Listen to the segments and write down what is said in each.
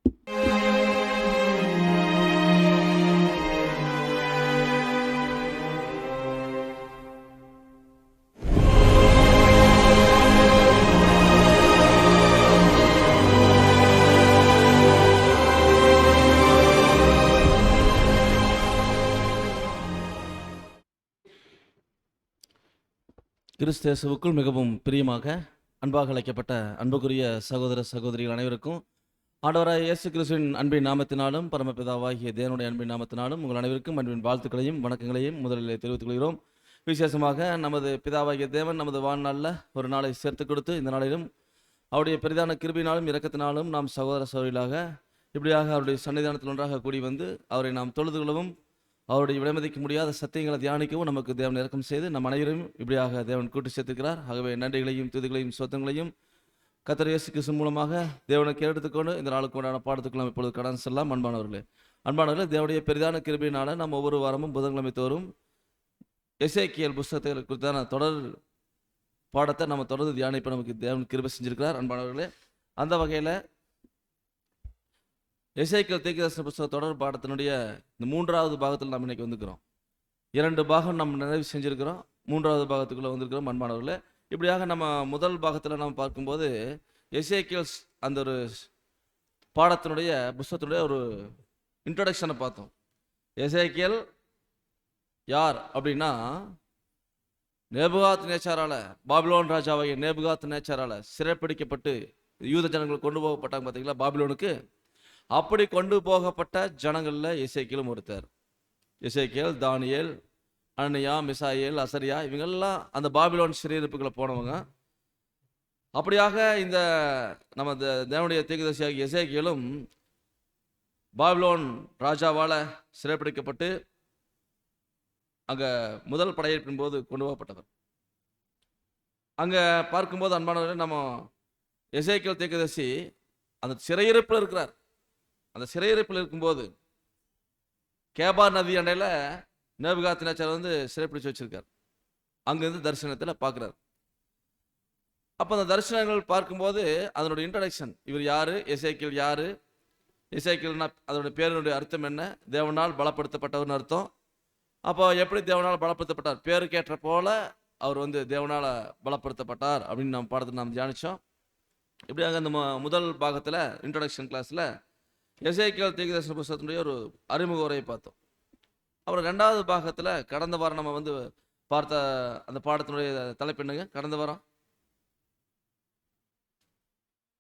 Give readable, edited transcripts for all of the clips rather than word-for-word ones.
கிறிஸ்து இயேசுவுக்குள் மிகவும் பிரியமாக அன்பாக அழைக்கப்பட்ட அன்புக்குரிய சகோதர சகோதரிகள் அனைவருக்கும் ஆண்டவராய் இயேசு கிறிஸ்துவின் அன்பின் நாமத்தினாலும் பரமபிதாவாகிய தேவனுடைய அன்பின் நாமத்தினாலும் உங்கள் அனைவருக்கும் அன்பின் வாழ்த்துக்களையும் வணக்கங்களையும் முதலில் தெரிவித்துக் கொள்கிறோம். விசேஷமாக நமது பிதாவாகிய தேவன் நமது வாழ்நாளில் ஒரு நாளை சேர்த்து கொடுத்து இந்த நாளிலும் அவருடைய பெரிதான கிருபையினாலும் இரக்கத்தினாலும் நாம் சகோதர சகோதரிகளாக இப்படியாக அவருடைய சன்னிதானத்தில் ஒன்றாக கூடி வந்து அவரை நாம் தொழுது கொள்ளவும் அவருடைய விலைமதிக்க முடியாத சத்தியங்களை தியானிக்கவும் நமக்கு தேவன் இறக்கம் செய்து நம் அனைவரையும் இப்படியாக தேவன் கூட்டி சேர்த்துக்கிறார். ஆகவே நன்றிகளையும் துதிகளையும் சொத்தங்களையும் கர்த்தர் இயேசு கிறிஸ்து மூலமாக தேவனுக்கு எடுத்துக்கொண்டு இந்த நாளுக்கு உண்டான பாடத்துக்கு நாம் இப்பொழுது கடன் செல்லலாம். அன்பானவர்களே, தேவனுடைய பெரிதான கிருபையினால நம்ம ஒவ்வொரு வாரமும் புதன்கிழமை தோறும் எசேக்கியேல் புஸ்தகத்தை குறித்தான தொடர் பாடத்தை நம்ம தொடர்ந்து தியானிப்ப நமக்கு தேவன் கிருபை செஞ்சிருக்கிறார். அன்பானவர்களே, அந்த வகையில் எசேக்கியேல் தீர்க்கதரிசன புஸ்தக தொடர் பாடத்தினுடைய இந்த 3வது பாகத்தில் நாம் இன்னைக்கு வந்துக்கிறோம். 2 பாகம் நம்ம நிறைவு செஞ்சுருக்கிறோம், 3வது பாகத்துக்குள்ளே வந்திருக்கிறோம். அன்பானவர்களே, இப்படியாக நம்ம முதல் பாகத்தில் நம்ம பார்க்கும்போது எசேக்கியேல் அந்த ஒரு பாடத்தினுடைய புஸ்தகத்தினுடைய ஒரு இன்ட்ரடக்ஷனை பார்த்தோம். எசேக்கியேல் யார் அப்படின்னா, நேபுகாத் நேச்சாரால், பாபிலோன் ராஜாவாகிய நேபுகாத் நேச்சாரால் சிறைப்பிடிக்கப்பட்டு யூத ஜனங்கள் கொண்டு போகப்பட்டாங்க பார்த்தீங்களா பாபிலோனுக்கு. அப்படி கொண்டு போகப்பட்ட ஜனங்களில் எசேக்கியேலும் ஒருத்தர். எசேக்கியேல், தானியேல், அனனியா, மிசாயேல், அசரியா இவங்கெல்லாம் அந்த பாபிலோன் சிறையிருப்புகளை போனவங்க. அப்படியாக இந்த நம்ம தேவனுடைய தீர்க்கதரிசியாகிய எசேக்கியேலும் பாபிலோன் ராஜாவால் சிறைப்பிடிக்கப்பட்டு அங்கே முதல் படையெடுப்பின் போது கொண்டு போகப்பட்டவர். அங்கே பார்க்கும்போது அன்பானவர்கள், நம்ம எசேக்கியேல் தீர்க்கதரிசி அந்த சிறையிருப்பில் இருக்கிறார். அந்த சிறையிருப்பில் இருக்கும்போது கேபார் நதி அண்டையில் நேபுகாத் நேச்சார் வந்து சிறைப்பிடிச்சு வச்சிருக்கார். அங்கேருந்து தரிசனத்தில் பார்க்குறார். அப்போ அந்த தரிசனங்கள் பார்க்கும்போது அதனுடைய இன்ட்ரடக்ஷன், இவர் யார், எசேக்கியேல் யார், எசேக்கியேல்னா அதனுடைய பேருடைய அர்த்தம் என்ன, தேவனால் பலப்படுத்தப்பட்டவர்னு அர்த்தம். அப்போ எப்படி தேவனால் பலப்படுத்தப்பட்டார், பேருக்கேற்ற போல அவர் வந்து தேவனால் பலப்படுத்தப்பட்டார் அப்படின்னு நம்ம பாடத்தை நாம் தியானித்தோம். இப்படியாக அந்த முதல் பாகத்தில் இன்ட்ரடக்ஷன் கிளாஸில் எசேக்கியேல் தீர்க்கதரிசன புஸ்தகத்தினுடைய ஒரு அறிமுக உரையை பார்த்தோம். அப்புறம் 2வது பாகத்தில் கடந்த வாரம் நம்ம வந்து பார்த்த அந்த பாடத்தினுடைய தலைப்பு என்னங்க? கடந்த வாரம்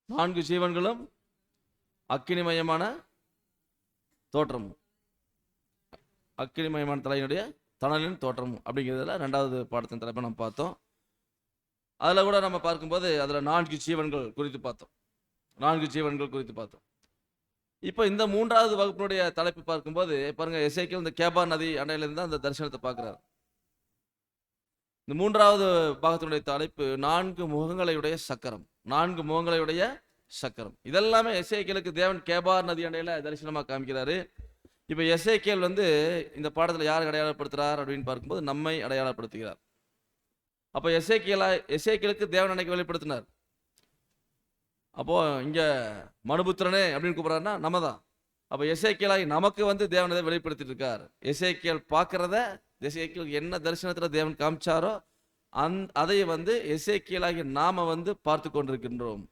4 ஜீவன்களும் அக்கினிமயமான தோற்றமும், அக்கினிமயமான தலையினுடைய தணலின் தோற்றமும் அப்படிங்கிறதுல 2வது பாடத்தின் தலைப்பை நம்ம பார்த்தோம். அதில் கூட நம்ம பார்க்கும்போது அதில் 4 ஜீவன்கள் குறித்து பார்த்தோம். 4 ஜீவன்கள் குறித்து பார்த்தோம். இப்போ இந்த 3வது வகுப்பினுடைய தலைப்பு பார்க்கும்போது பாருங்க, எசேக்கியேல் இந்த கேபார் நதி அண்டையிலிருந்து அந்த தரிசனத்தை பார்க்குறாரு. இந்த 3வது பாகத்தினுடைய தலைப்பு 4 முகங்களையுடைய சக்கரம். 4 முகங்களையுடைய சக்கரம். இதெல்லாமே எசேக்கியேலுக்கு தேவன் கேபார் நதி அண்டையில் தரிசனமாக காமிக்கிறாரு. இப்போ எசேக்கியேல் வந்து இந்த பாடத்தில் யார் அடையாளப்படுத்துகிறார் அப்படின்னு பார்க்கும்போது நம்மை அடையாளப்படுத்துகிறார். அப்போ எசேக்கியேலுக்கு தேவன் அன்னைக்கு வெளிப்படுத்தினார். அப்போ இங்கே மனுபுத்திரனே அப்படின்னு கூப்பிட்றாருன்னா நம்ம தான். அப்போ எசேக்கியேலாகி நமக்கு வந்து தேவனை வெளிப்படுத்திட்டு இருக்கார். எசேக்கியேல் பார்க்குறத, எசேக்கியேல் என்ன தரிசனத்தில் தேவன் காமிச்சாரோ அதை வந்து எசேக்கியேலாகி நாம் வந்து பார்த்து கொண்டிருக்கின்றோம்.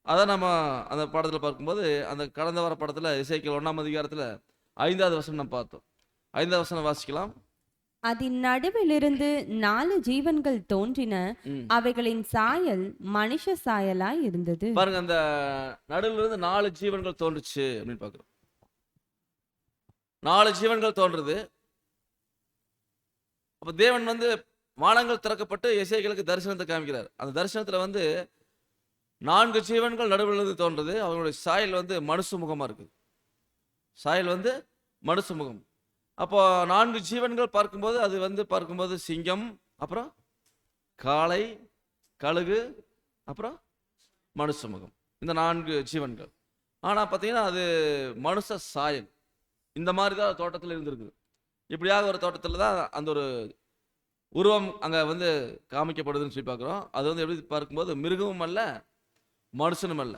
அதை நம்ம அந்த பாடத்தில் பார்க்கும்போது அந்த கடந்த வார படத்தில் எசேக்கியேல் 1ஆம் அதிகாரத்தில் 5வது வசனம் நம்ம பார்த்தோம். 5வது வசனம் வாசிக்கலாம். அதன் நடுவிலிருந்து 4 ஜீவன்கள் தோன்றின, அவைகளின் சாயல் மனுஷ சாயலாய் இருந்தது. பாருங்க, அந்த நடுவிலிருந்து 4 ஜீவன்கள் தோன்றுச்சு அப்படின்னு பார்க்கிறோம். 4 ஜீவன்கள் தோன்றுது. அப்ப தேவன் வந்து வானங்கள் திறக்கப்பட்டு எசேக்கியேலுக்கு தரிசனத்தை காமிக்கிறார். அந்த தரிசனத்துல வந்து 4 ஜீவன்கள் நடுவிலிருந்து தோன்றுது. அவங்களுடைய சாயல் வந்து மனுஷ முகமா இருக்குது. சாயல் வந்து மனுஷ முகம். அப்போ 4 ஜீவன்கள் பார்க்கும்போது அது வந்து பார்க்கும்போது சிங்கம், அப்புறம் காளை, கழுகு, அப்புறம் மனுஷ முகம். இந்த 4 ஜீவன்கள். ஆனால் பார்த்தீங்கன்னா அது மனுஷ சாயல். இந்த மாதிரி தான் தோட்டத்தில் இருந்திருக்குது. இப்படியாக ஒரு தோட்டத்தில் தான் அந்த ஒரு உருவம் அங்கே வந்து காமிக்கப்படுதுன்னு சொல்லி பார்க்குறோம். அது வந்து எப்படி பார்க்கும்போது மிருகமும் அல்ல, மனுஷனும் அல்ல.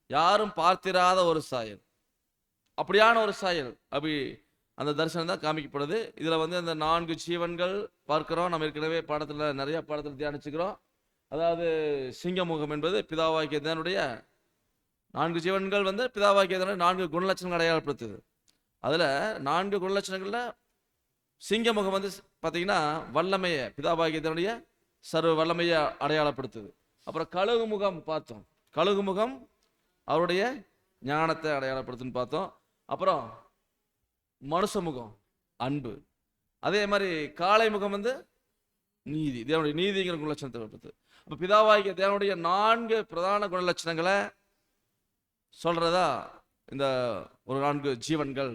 யாரும் பார்த்திராத ஒரு சாயல், அப்படியான ஒரு சாயல். அப்படி அந்த தரிசனம் தான் காமிக்கப்படுது. இதுல வந்து அந்த 4 ஜீவன்கள் பார்க்கிறோம். நம்ம ஏற்கனவே நிறைய பாடத்தில் தியானிச்சுக்கிறோம். அதாவது சிங்கமுகம் என்பது பிதாவாகிய தேவனுடைய 4 ஜீவன்கள் வந்து பிதாவாகிய தேவனுடைய 4 குணலட்சணங்கள் அடையாளப்படுத்துது. அதுல 4 குணலட்சணங்கள்ல சிங்கமுகம் வந்து பார்த்தீங்கன்னா வல்லமையை, பிதாவாகிய தேவனுடைய சர்வ வல்லமையை அடையாளப்படுத்துது. அப்புறம் கழுகு முகம் பார்த்தோம். கழுகு முகம் அவருடைய ஞானத்தை அடையாளப்படுத்துன்னு பார்த்தோம். அப்புறம் மனுஷ முகம் அன்பு. அதே மாதிரி காளை முகம் வந்து நீதி, தேவனுடைய நீதிங்கிற குணலட்சணத்தை வெளிப்படுத்துது. அப்ப பிதாவாகிய தேவனுடைய 4 பிரதான குணலட்சணங்களை சொல்றதா இந்த ஒரு 4 ஜீவன்கள்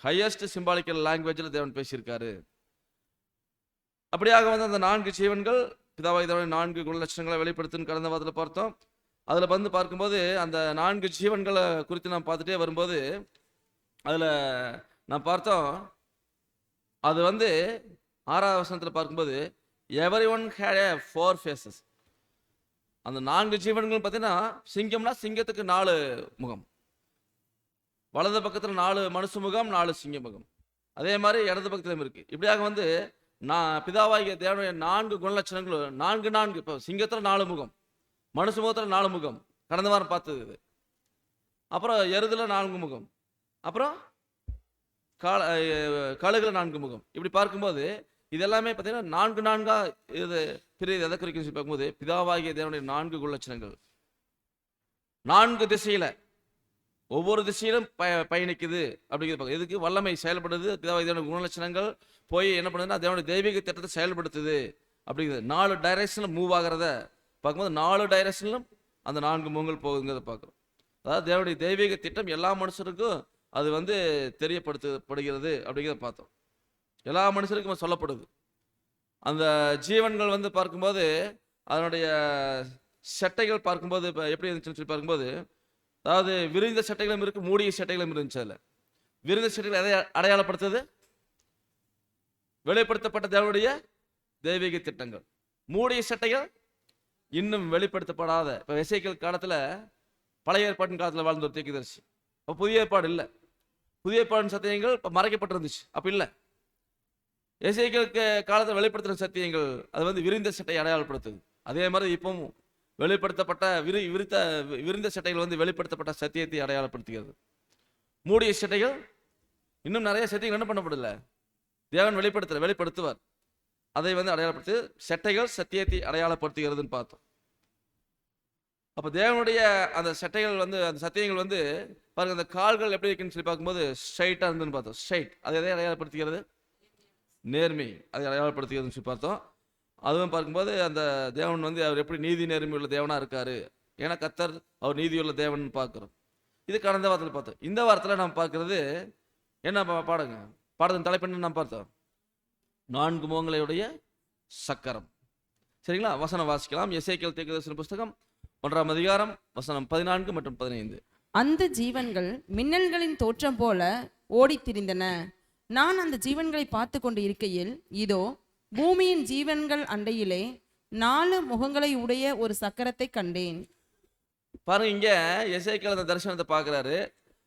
ஹையஸ்ட் சிம்பாலிக்கல் லாங்குவேஜில் தேவன் பேசியிருக்காரு. அப்படியாக வந்து அந்த 4 ஜீவன்கள் பிதாவாகிய தேவனுடைய 4 குணலட்சணங்களை வெளிப்படுத்துன்னு கடந்த வாரத்தில் பார்த்தோம். அதில் வந்து பார்க்கும்போது அந்த 4 ஜீவன்களை குறித்து நாம் பார்த்துட்டே வரும்போது அதில் நான் பார்த்தோம், அது வந்து 6ஆவது வசனத்தில் பார்க்கும்போது எவரி ஒன் ஹேட் 4 ஃபேஸஸ். அந்த 4 ஜீவன்கள் பார்த்தீங்கன்னா சிங்கம்னா சிங்கத்துக்கு 4 முகம், வலது பக்கத்தில் 4 மனுஷ முகம், 4 சிங்க முகம். அதே மாதிரி இடது பக்கத்திலும் இருக்கு. இப்படியாக வந்து நான் பிதாவாகிய தேவனுடைய 4 குணலட்சணங்களும் 4 இப்போ சிங்கத்தில் 4 முகம், மனுஷ முகத்தில் 4 முகம், கடந்த வாரம் பார்த்தது இது. அப்புறம் எருதுல 4 முகம், அப்புறம் கழுகுல 4 முகம். இப்படி பார்க்கும்போது இது எல்லாமே பார்த்தீங்கன்னா 4 இது பிரிவு எதை குறிக்கும் சொல்லி பார்க்கும்போது பிதாவாகிய தேவனுடைய 4 குணலட்சணங்கள் 4 திசையில ஒவ்வொரு திசையிலும் பயணிக்குது அப்படிங்கிறது. எதுக்கு வல்லமை செயல்படுது, பிதாவாகிய தேவனுடைய குணலட்சணங்கள் போய் என்ன பண்ணுதுன்னா தேவனுடைய தெய்வீக திட்டத்தை செயல்படுத்துது அப்படிங்கிறது. 4 டைரக்ஷனில் மூவ் ஆகிறத பார்க்கும்போது 4 டைரக்ஷனிலும் அந்த 4 முகங்கள் போகுதுங்கிறத பார்க்குறோம். அதாவது தேவனுடைய தெய்வீக திட்டம் எல்லா மனுஷருக்கும் அது வந்து தெரியப்படுத்தப்படுகிறது அப்படிங்கிறத பார்த்தோம். எல்லா மனுஷருக்கும் சொல்லப்படுது. அந்த ஜீவன்கள் வந்து பார்க்கும்போது அதனுடைய சட்டைகள் பார்க்கும்போது இப்போ எப்படி இருந்துச்சுன்னு சொல்லி பார்க்கும்போது, அதாவது விரிந்த சட்டைகளும் இருக்கு, மூடிய சட்டைகளும் இருந்துச்சு. அதில் விரிந்த சட்டைகள் எதை அடையாளப்படுத்துது? வெளிப்படுத்தப்பட்ட தேவனுடைய தெய்வீக திட்டங்கள். மூடிய சட்டைகள் இன்னும் வெளிப்படுத்தப்படாத, இப்போ எசேக்கியேல் காலத்தில் பழைய ஏற்பாட்டின் காலத்தில் வாழ்ந்த ஒரு தீர்க்கதரிசி. இப்போ புதிய ஏற்பாடு இல்லை, புதிய ஏற்பாடு சத்தியங்கள் இப்போ மறைக்கப்பட்டிருந்துச்சு. அப்போ இல்லை, எசேக்கியேல் காலத்தில் வெளிப்படுத்துகிற சத்தியங்கள் அது வந்து விரிந்த சட்டையை அடையாளப்படுத்துது. அதே மாதிரி இப்பவும் வெளிப்படுத்தப்பட்ட விரிந்த சட்டைகள் வந்து வெளிப்படுத்தப்பட்ட சத்தியத்தை அடையாளப்படுத்துகிறது. மூடிய சட்டைகள் இன்னும் நிறைய சத்தியங்கள் என்ன பண்ணப்படல, தேவன் வெளிப்படுத்துவார். அதை வந்து அடையாளப்படுத்து சட்டைகள் சத்தியத்தை அடையாளப்படுத்துகிறதுன்னு பார்த்தோம். அப்போ தேவனுடைய அந்த சட்டைகள் வந்து அந்த சத்தியங்கள் வந்து பாருங்க, அந்த கால்கள் எப்படி இருக்குன்னு சொல்லி பார்க்கும்போது ஸ்ட்ரைட்டாக இருந்துன்னு பார்த்தோம். ஸ்ட்ரைட் அது எதை அடையாளப்படுத்துகிறது? நேர்மை அதை அடையாளப்படுத்துகிறதுன்னு சொல்லி பார்த்தோம். அதுவும் பார்க்கும்போது அந்த தேவன் வந்து அவர் எப்படி நீதி நேர்மை உள்ள தேவனாக இருக்காரு, ஏன்னா கர்த்தர் அவர் நீதியுள்ள தேவன் பார்க்குறோம். இது கடந்த வாரத்தில் பார்த்தோம். இந்த வாரத்தில் நம்ம பார்க்கறது என்ன பாடத்தின் தலைப்பு என்ன நம்ம பார்த்தோம்? 4 முகங்களுடைய சக்கரம். சரிங்களா? வசனம் வாசிக்கலாம். எசேக்கியேல் தீர்க்கதரிசன புஸ்தகம் 1ஆம் அதிகாரம் வசனம் 14 மற்றும் 15. அந்த ஜீவன்கள் மின்னல்களின் தோற்றம் போல ஓடித் திரிந்தன. நான் அந்த ஜீவன்களை பார்த்து கொண்டு இருக்கையில் இதோ பூமியின் ஜீவன்கள் அண்டையிலே 4 முகங்களை உடைய ஒரு சக்கரத்தை கண்டேன். பாருங்க, இங்க எசேக்கியேல் அந்த தரிசனத்தை பார்க்கிறாரு.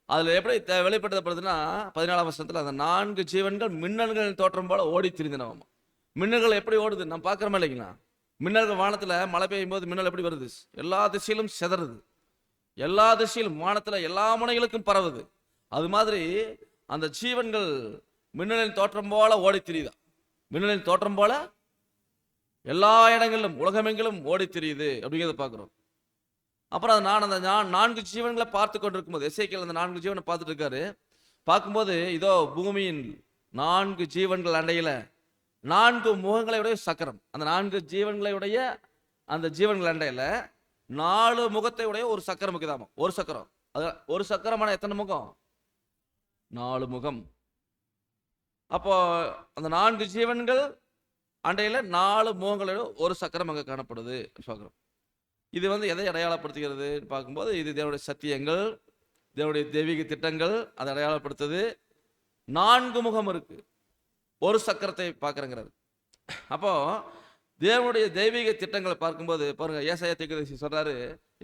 அதுல எப்படி வெளிப்படுத்தப்படுதுன்னா 14ஆம் வசனத்துல அந்த 4 ஜீவன்கள் மின்னல்களின் தோற்றம் போல ஓடி திரிந்தனவாம். மின்னல்கள் எப்படி ஓடுது நம்ம பார்க்கறோமா இல்லைங்களா? மின்னல்கள் வானத்துல மழை பெய்யும் போது மின்னல் எப்படி வருது? எல்லா திசையிலும் செதறுது, எல்லா திசையிலும் வானத்துல எல்லா முனைகளுக்கும் பரவுது. அது மாதிரி அந்த ஜீவன்கள் மின்னலின் தோற்றம் போல ஓடி திரியுதா. மின்னலின் தோற்றம் போல எல்லா இடங்களிலும் உலகமெங்கிலும் ஓடி திரியுது அப்படிங்கிறத பார்க்குறோம். அப்புறம் நான் அந்த 4 ஜீவன்களை பார்த்து கொண்டிருக்கும் போது எசேக்கியேல் அந்த 4 ஜீவனை பார்த்துட்டு இருக்காரு. பார்க்கும்போது இதோ பூமியின் 4 ஜீவன்கள் அண்டையில 4 முகங்களை உடைய சக்கரம். அந்த 4 ஜீவன்களை உடைய அந்த ஜீவன்கள் அண்டையில 4 முகத்தை உடைய ஒரு சக்கரம் இருக்குதாமா. ஒரு சக்கரம், அது ஒரு சக்கரமான எத்தனை முகம்? 4 முகம். அப்போ அந்த 4 ஜீவன்கள் அண்டையில 4 முகங்களோட ஒரு சக்கரம் அங்கே காணப்படுது சக்கரம். இது வந்து எதை அடையாளப்படுத்துகிறது பார்க்கும்போது இது தேவனுடைய சத்தியங்கள், தேவனுடைய தெய்வீக திட்டங்கள் அதை அடையாளப்படுத்துது. 4 முகம் இருக்கு, ஒரு சக்கரத்தை பார்க்குறேங்கிறாரு. அப்போ தேவனுடைய தெய்வீக திட்டங்களை பார்க்கும்போது பாருங்க, ஏசாயா தீர்க்கதரிசி சொல்றாரு,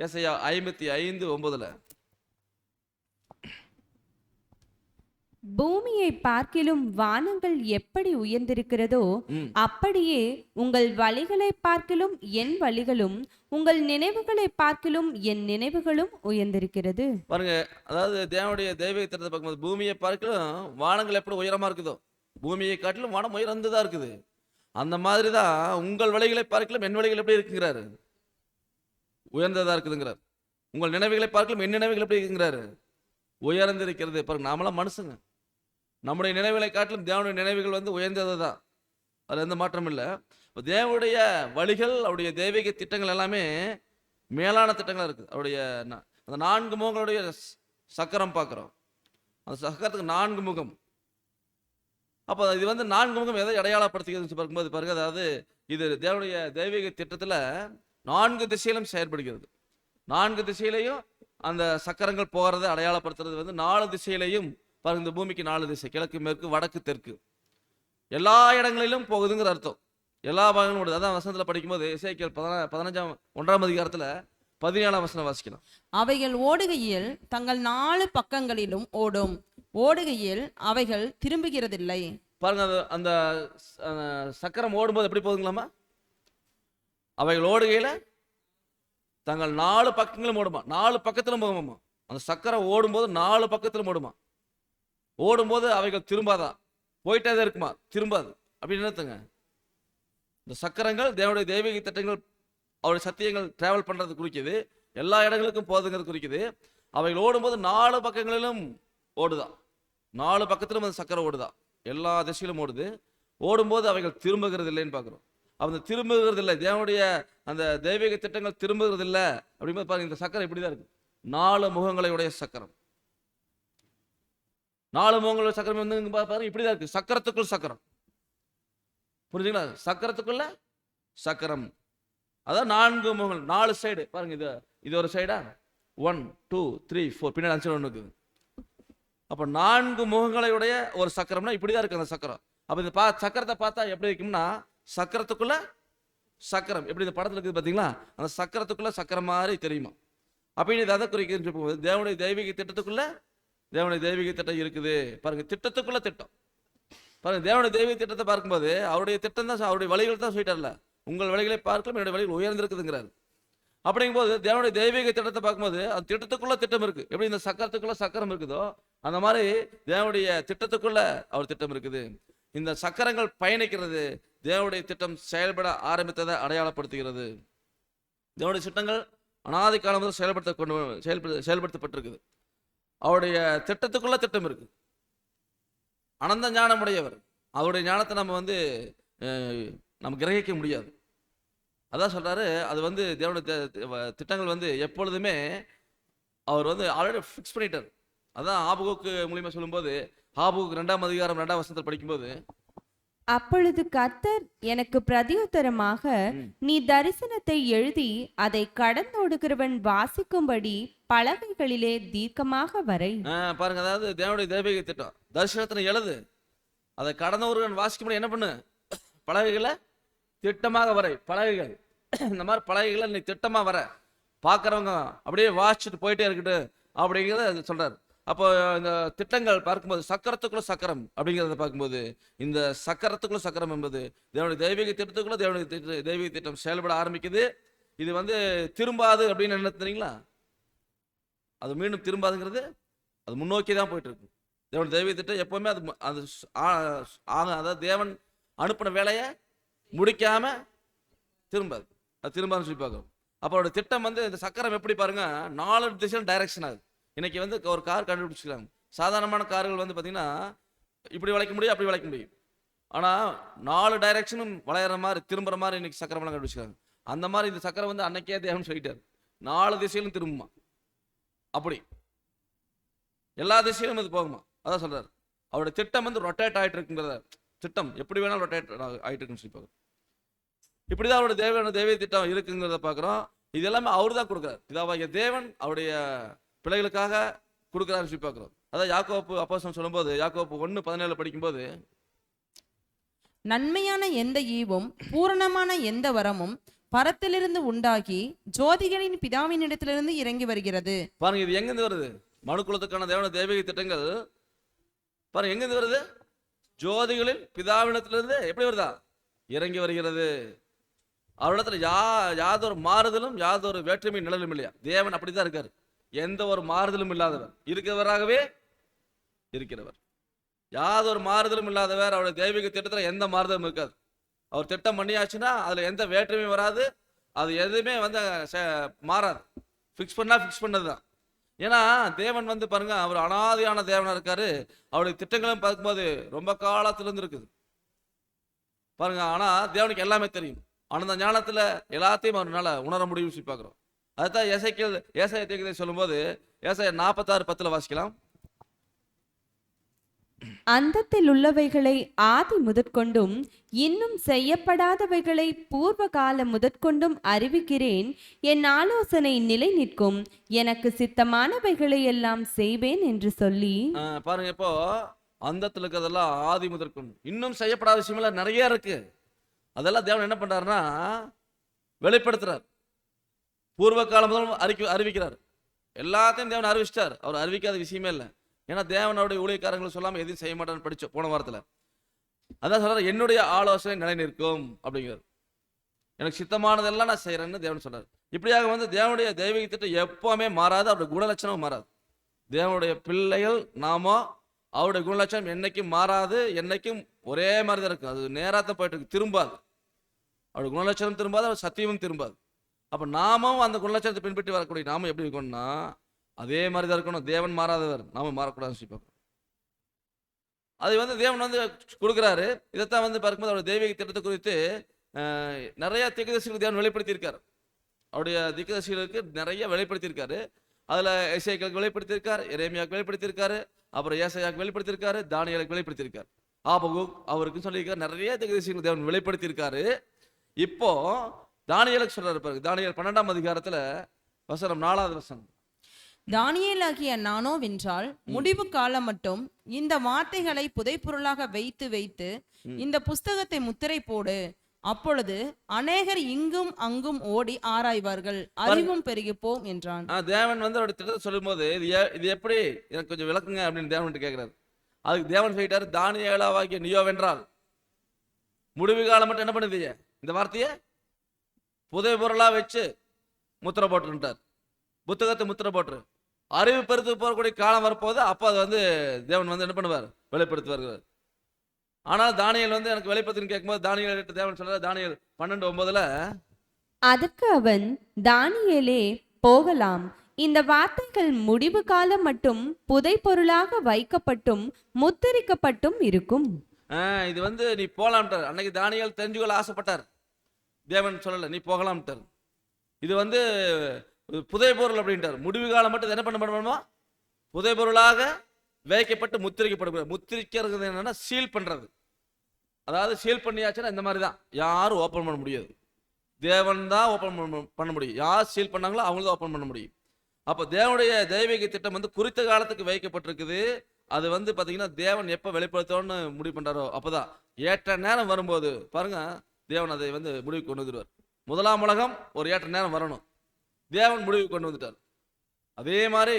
ஏசாயா 55:9 பூமியை பார்க்கிலும் வானங்கள் எப்படி உயர்ந்திருக்கிறதோ ம். அப்படியே உங்கள் வழிகளை பார்க்கிலும் என் வழிகளும் உங்கள் நினைவுகளை பார்க்கிலும் என் நினைவுகளும் உயர்ந்திருக்கிறது. பாருங்க, அதாவது தேவனுடைய தெய்வீக திட்டத்தை பார்க்கும்போது பூமியை பார்க்கலும் வானங்கள் எப்படி உயரமா இருக்குதோ, பூமியை காட்டிலும் வானம் உயர்ந்துதான் இருக்குது. அந்த மாதிரி தான் உங்கள் வழிகளை பார்க்கலும் என் வழிகள் எப்படி இருக்குங்கிறாரு, உயர்ந்ததா இருக்குதுங்கிறார். உங்கள் நினைவுகளை பார்க்கலும் என் நினைவுகள் எப்படி இருக்குங்கிறாரு, உயர்ந்திருக்கிறது. பாருங்க, நாமெல்லாம் மனுஷங்க, நம்முடைய நினைவுகளை காட்டிலும் தேவனுடைய நினைவுகள் வந்து உயர்ந்தது தான், அதில் எந்த மாற்றமும் இல்லை. தேவனுடைய வழிகள், அவருடைய தெய்வீக திட்டங்கள் எல்லாமே மேலான திட்டங்களாக இருக்குது. அவருடைய அந்த 4 முகங்களுடைய சக்கரம் பார்க்குறோம், அந்த சக்கரத்துக்கு 4 முகம். அப்போ இது வந்து 4 முகம் எதை அடையாளப்படுத்துகிறது பார்க்கும்போது பாருங்க, அதாவது இது தேவனுடைய தெய்வீக திட்டத்தில் 4 திசையிலும் செயல்படுகிறது. 4 திசையிலையும் அந்த சக்கரங்கள் போகிறத அடையாளப்படுத்துறது வந்து 4 திசையிலையும் பாருங்க. இந்த பூமிக்கு 4 திசை, கிழக்கு, மேற்கு, வடக்கு, தெற்கு, எல்லா இடங்களிலும் போகுதுங்கிற அர்த்தம். எல்லா பாகங்களும் ஓடுது. அதான் வசனத்தில் படிக்கும்போது எசேக்கியேல் 1ஆம் அதிகாரத்தில் 17ஆம் வசனம் வாசிக்கலாம். அவைகள் ஓடுகையில் தங்கள் 4 பக்கங்களிலும் ஓடும், ஓடுகையில் அவைகள் திரும்புகிறதில்லை. பாருங்க, அந்த சக்கரம் ஓடும்போது எப்படி போகுதுங்களாமா? அவைகள் ஓடுகையில் தங்கள் 4 பக்கங்களும் ஓடுமா, 4 பக்கத்திலும் போகுமாமா. அந்த சக்கரம் ஓடும்போது 4 பக்கத்திலும் ஓடுமா. ஓடும்போது அவைகள் திரும்பாதா, போயிட்டே தான் இருக்குமா, திரும்பாது. அப்படின்னு என்னத்துங்க? இந்த சக்கரங்கள் தேவனுடைய தெய்வீக திட்டங்கள், அவருடைய சத்தியங்கள் டிராவல் பண்றது குறிக்குது, எல்லா இடங்களுக்கும் போகுதுங்கிறது குறிக்குது. அவைகள் ஓடும்போது 4 பக்கங்களிலும் ஓடுதான், 4 பக்கத்திலும் அந்த சக்கரம் ஓடுதான், எல்லா திசையிலும் ஓடுது. ஓடும்போது அவைகள் திரும்புகிறது இல்லைன்னு பார்க்குறோம். அந்த திரும்புகிறது இல்லை, தேவனுடைய அந்த தெய்வீக திட்டங்கள் திரும்புகிறது இல்லை அப்படிங்கும்போது பாருங்க, இந்த சக்கரம் இப்படி தான் இருக்கு. 4 முகங்களையுடைய சக்கரம், 4 முகங்களுடைய சக்கரம் வந்து பாருங்க இப்படிதான் இருக்கு. சக்கரத்துக்குள் சக்கரம், புரிஞ்சுங்களா? சக்கரத்துக்குள்ள சக்கரம், அதான் 4 முகங்கள், 4 சைடு பாருங்க. இது ஒரு சைடா, 1 2 3 4, பின்னாடி 5 ஒன்று இருக்குது. அப்போ 4 முகங்களையுடைய ஒரு சக்கரம்னா இப்படிதான் இருக்கு அந்த சக்கரம். அப்போ இந்த சக்கரத்தை பார்த்தா எப்படி இருக்கும்னா, சக்கரத்துக்குள்ள சக்கரம் எப்படி இந்த படத்தில் இருக்குது பார்த்தீங்களா, அந்த சக்கரத்துக்குள்ள சக்கரம் மாதிரி தெரியுமா. அப்படின்னு இது அதை குறிக்குதுன்னு போகுது. தேவனுடைய தெய்வீக திட்டத்துக்குள்ள தேவனுடைய தெய்வீக திட்டம் இருக்குது பாருங்க. திட்டத்துக்குள்ள திட்டம் பாருங்க. தேவனுடைய தெய்வீக திட்டத்தை பார்க்கும்போது அவருடைய திட்டம் தான், அவருடைய வழிகள் தான் சொல்லிட்டார்ல, உங்கள் வழிகளை பார்க்கலாம் என்னுடைய வழிகள் உயர்ந்திருக்குதுங்கிறாரு. அப்படிங்கும்போது தேவனுடைய தெய்வீக திட்டத்தை பார்க்கும்போது அந்த திட்டத்துக்குள்ள திட்டம் இருக்கு. எப்படி இந்த சக்கரத்துக்குள்ள சக்கரம் இருக்குதோ அந்த மாதிரி தேவனுடைய திட்டத்துக்குள்ள அவர் திட்டம் இருக்குது. இந்த சக்கரங்கள் பயணிக்கிறது தேவனுடைய திட்டம் செயல்பட ஆரம்பித்ததை அடையாளப்படுத்துகிறது. தேவனுடைய திட்டங்கள் அனாதி காலம் முதல் செயல்படுத்தப்பட்டிருக்குது. அவருடைய திட்டத்துக்குள்ள திட்டம் இருக்கு. அனந்த ஞானம் உடையவர், அவருடைய ஞானத்தை நம்ம வந்து நம்ம கிரகிக்க முடியாது. அதான் சொல்றாரு, அது வந்து தேவனுடைய திட்டங்கள் வந்து எப்பொழுதுமே அவர் வந்து ஆல்ரெடி ஃபிக்ஸ் பண்ணிட்டார். அதான் ஆபகுக்கு மூலியமா சொல்லும்போது, ஆபகுக்கு 2ஆம் அதிகாரம் 2ஆம் வசனத்தில் படிக்கும்போது, அப்பொழுது கர்த்தர் எனக்கு பிரதியுத்தரமாக, நீ தரிசனத்தை எழுதி அதை கடந்தோடுகிறவன் வாசிக்கும்படி பலகைகளிலே தீர்க்கமாக வரை. பாருங்க, அதாவது தேவனுடைய தெய்வீக திட்டம், தரிசனத்தை எழுது, அதை கடந்தவர்கள் வாசிக்கும்படி என்ன பண்ணு, பலகைகளை திட்டமாக வரை. பலகைகள் இந்த மாதிரி பலகைகளை நீ திட்டமா வர, பார்க்குறவங்க அப்படியே வாசிச்சுட்டு போயிட்டே இருக்கட்டு அப்படிங்கிறத சொல்றாரு. அப்போ இந்த திட்டங்கள் பார்க்கும்போது சக்கரத்துக்குள்ள சக்கரம் அப்படிங்கிறத பார்க்கும்போது, இந்த சக்கரத்துக்குள்ள சக்கரம் என்பது தேவனுடைய தெய்வீக திட்டத்துக்குள்ள தேவனுடைய தெய்வீக திட்டம் செயல்பட ஆரம்பிக்குது. இது வந்து திரும்பாது அப்படின்னு என்ன தெரியுங்களா, அது மீண்டும் திரும்பாதுங்கிறது, அது முன்னோக்கி தான் போயிட்டு இருக்கு. தேவனுடைய தெய்வீக திட்டம் எப்பவுமே அது அதாவது தேவன் அனுப்பின வேலையை முடிக்காம திரும்பாது, அது திரும்பாதுன்னு சொல்லி பார்க்கணும். அப்போ அவருடைய திட்டம் வந்து இந்த சக்கரம் எப்படி பாருங்க, 4 திசையில் டைரக்ஷன் ஆகுது. இன்னைக்கு வந்து ஒரு கார் கண்டுபிடிச்சிக்கிறாங்க. சாதாரணமான கார்கள் வந்து பார்த்தீங்கன்னா இப்படி வளைக்க முடியும், அப்படி வளைக்க முடியும். ஆனால் 4 டைரக்ஷனும் வளையிற மாதிரி திரும்புற மாதிரி இன்னைக்கு சக்கரமெல்லாம் கண்டுபிடிச்சிக்கிறாங்க. அந்த மாதிரி இந்த சக்கரம் வந்து அன்னைக்கே தேவன் சொல்லிட்டாரு, 4 திசையிலும் திரும்புமா, அப்படி எல்லா திசையிலும் இது போகுமா. அதான் சொல்றாரு, அவருடைய திட்டம் வந்து ரொட்டேட் ஆகிட்டு இருக்குங்கிறத, திட்டம் எப்படி வேணாலும் ரொட்டேட் ஆகிட்டு இருக்குன்னு சொல்லி பார்க்குறோம். இப்படிதான் அவருடைய தெய்வீக திட்டம் இருக்குங்கிறத பார்க்குறோம். இது எல்லாமே அவர் தான் கொடுக்குறாரு. இதாவாகிய தேவன் அவருடைய பிள்ளைகளுக்காக கொடுக்குறாருன்னு சொல்லி பார்க்குறோம். அதான் யாக்கோப்பு அப்போஸ்தலன் சொல்லும்போது, யாக்கோப்பு 1:17 படிக்கும்போது, நன்மையான எந்த ஈவும் பூரணமான எந்த வரமும் பரத்திலிருந்து உண்டாகி ஜோதிகளின் பிதாவினிடத்திலிருந்து இறங்கி வருகிறது. பாருங்க, இது எங்கிருந்து வருது? மனுக்குலத்துக்கான தேவனுடைய தெய்வீக திட்டங்கள் பாருங்க எங்கிருந்து வருது? ஜோதிகளின் பிதாவினத்திலிருந்து எப்படி வருதா? இறங்கி வருகிறது. அவரிடத்துல யாதொரு மாறுதலும் யாதொரு வேற்றுமை நிழலும் இல்லையா? தேவன் அப்படித்தான் இருக்காரு. எந்த ஒரு மாறுதலும் இல்லாதவர், இருக்கிறவராகவே இருக்கிறவர். யாதொரு மாறுதலும் இல்லாதவர். அவருடைய தெய்வீக திட்டத்தில் எந்த மாறுதலும் இருக்காது. அவர் திட்டம் பண்ணியாச்சுன்னா அதுல எந்த வேற்றுமையும் வராது. அது எதுவுமே வந்து மாறாது. ஃபிக்ஸ் பண்ணது தான். ஏன்னா தேவன் வந்து பாருங்க, அவர் அனாதியான தேவனா இருக்காரு. அவருடைய திட்டங்களும் பார்க்கும்போது ரொம்ப காலத்திலிருந்து இருக்குது பாருங்க. ஆனா தேவனுக்கு எல்லாமே தெரியும். ஆனந்த ஞானத்துல எல்லாத்தையும் அவரால் உணர முடியும் பார்க்கிறோம். அதுதான் ஏசாயா தீர்க்கதரிசி சொல்லும்போது ஏசாயா 46:10 வாசிக்கலாம். அந்தத்தில் உள்ளவைகளை ஆதி முதற்கொண்டும் இன்னும் செய்யப்படாதவைகளை பூர்வ கால முதற்கொண்டும் அறிவிக்கிறேன். என் ஆலோசனை நிலை நிற்கும், எனக்கு சித்தமானவைகளை எல்லாம் செய்வேன் என்று சொல்லி. பாருங்க, இப்போ அந்தத்தில் இருக்கிறதெல்லாம் ஆதி முதற்கொண்டு இன்னும் செய்யப்படாத விஷயமெல்லாம் நிறைய இருக்கு. அதெல்லாம் தேவன் என்ன பண்றாருன்னா வெளிப்படுத்துறார். பூர்வ காலம் முதல் அறிவிக்கிறார். எல்லாத்தையும் தேவன் அறிவிச்சிட்டார். அவர் அறிவிக்காத விஷயமே இல்லை. ஏன்னா தேவனுடைய ஊழியக்காரங்களுக்கு சொல்லாம எதையும் செய்ய மாட்டான்னு படிச்சோம் போன வாரத்துல. அதான் சொல்றாரு, என்னுடைய ஆலோசனை நிலை நிற்கும் அப்படிங்கிறார். எனக்கு சித்தமானதெல்லாம் நான் செய்யறேன்னு தேவன் சொல்றாரு. இப்படியாக வந்து தேவனுடைய தெய்வீக திட்டம் எப்பவுமே மாறாது. அவருடைய குணலட்சணம் மாறாது. தேவனுடைய பிள்ளைகள் நாமோ அவருடைய குணலட்சணம் என்னைக்கும் மாறாது. என்னைக்கும் ஒரே மாதிரி தான் இருக்கும். அது நேராத்தான் போயிட்டு இருக்கு, திரும்பாது. அவருடைய குணலட்சணம் திரும்பாது, அவர் சத்தியமும் திரும்பாது. அப்ப நாமும் அந்த குணலட்சணத்தை பின்பற்றி வரக்கூடிய நாமும் எப்படி இருக்கணும்னா அதே மாதிரி தான் இருக்கணும். தேவன் மாறாதவர், நாம மாறக்கூடாதுன்னு சொல்லி பார்க்கணும். அது வந்து தேவன் வந்து கொடுக்குறாரு. இதைத்தான் வந்து பார்க்கும்போது அவருடைய தெய்வீக திட்டத்தை குறித்து நிறைய தீர்க்கதரிசிகளுக்கு தேவன் வெளிப்படுத்தியிருக்காரு. அவருடைய தீர்க்கதரிசிகளுக்கு நிறைய வெளிப்படுத்தியிருக்காரு. அதுல எசேக்கியேலுக்கு வெளிப்படுத்தியிருக்காரு, எரேமியாவுக்கு வெளிப்படுத்தியிருக்காரு, அப்புறம் ஏசாயாவுக்கு வெளிப்படுத்தியிருக்காரு, தானியேலுக்கு வெளிப்படுத்தியிருக்காரு, ஆபகுக் அவருக்கு சொல்லியிருக்காரு. நிறைய தீர்க்கதரிசிகளுக்கு தேவன் வெளிப்படுத்தியிருக்காரு. இப்போ தானியேலுக்கு சொல்றாரு பாருங்க. தானியேல் 12ஆம் அதிகாரத்துல வசனம் 4வது வசனம். தானியேலாகிய நானோ வென்றால் முடிவு காலம் மட்டும் இந்த வார்த்தைகளை புதைப்பொருளாக வைத்து வைத்து இந்த புஸ்தகத்தை முத்திரை போடு. அப்பொழுது அநேகர் இங்கும் அங்கும் ஓடி ஆராய்வார்கள், அறிவும் பெருகி போம் என்றான். தேவன் வந்து அவருடைய திட்டத்தை சொல்லும் போது இது எப்படி எனக்கு கொஞ்சம் விளக்குங்க அப்படின்னு தேவன் கேட்கிறாரு. அதுக்கு தேவன் சொல்லிட்டாரு, தானியேலாவாகிய நீயோ வென்றால் முடிவு காலம் மட்டும் என்ன பண்ணுது, இந்த வார்த்தையை புதை பொருளா வச்சு முத்திரை போட்டுட்டார். புத்தகத்தை முத்திரை போட்டு அறிவு பெருத்து போகக்கூடிய காலம் வரப்போது. அப்போ அது வந்து தேவன் வந்து என்ன பண்ணுவார், வெளிப்படுத்தி வருகிறார். ஆனால் தானியேல் வந்து எனக்கு வெளிப்படுத்தின்னு கேட்கும்போது தானியேல் தேவன் சொல்றாரு, தானியேல் 12:9 அதற்கு அவன், தானியேலே போகலாம், இந்த வார்த்தைகள் முடிவு காலம் மட்டும் புதை பொருளாக வைக்கப்பட்டும் முத்திரிக்கப்பட்டும் இருக்கும். இது வந்து நீ போகலாம்ட்டார். அன்னைக்கு தானியேல் தெரிஞ்சுக்கொள்ள ஆசைப்பட்டார். தேவன் சொல்லலை, நீ போகலாம்ட்டார். இது வந்து புதை பொருள் அப்படின்ட்டார். முடிவு காலம் மட்டும் என்ன பண்ணணுமா, புதை பொருளாக வைக்கப்பட்டு முத்திரிக்கப்படும். முத்திரிக்கிறது என்னன்னா சீல் பண்றது. அதாவது சீல் பண்ணியாச்சுன்னா இந்த மாதிரி தான், யாரும் ஓப்பன் பண்ண முடியாது. தேவன் தான் ஓப்பன் பண்ண முடியும். யார் சீல் பண்ணாங்களோ அவங்களும் தான் ஓப்பன் பண்ண முடியும். அப்போ தேவனுடைய தெய்வீக திட்டம் வந்து குறித்த காலத்துக்கு வைக்கப்பட்டிருக்குது. அது வந்து பார்த்தீங்கன்னா தேவன் எப்போ வெளிப்படுத்தோன்னு முடிவு பண்றாரோ அப்போதான் ஏற்ற நேரம் வரும்போது பாருங்க தேவன் அதை வந்து முடிவுக்கு கொண்டு வந்துடுவார். முதலாம் உலகம் ஒரு ஏற்ற நேரம் வரணும், தேவன் முடிவுக்கு கொண்டு வந்துட்டார். அதே மாதிரி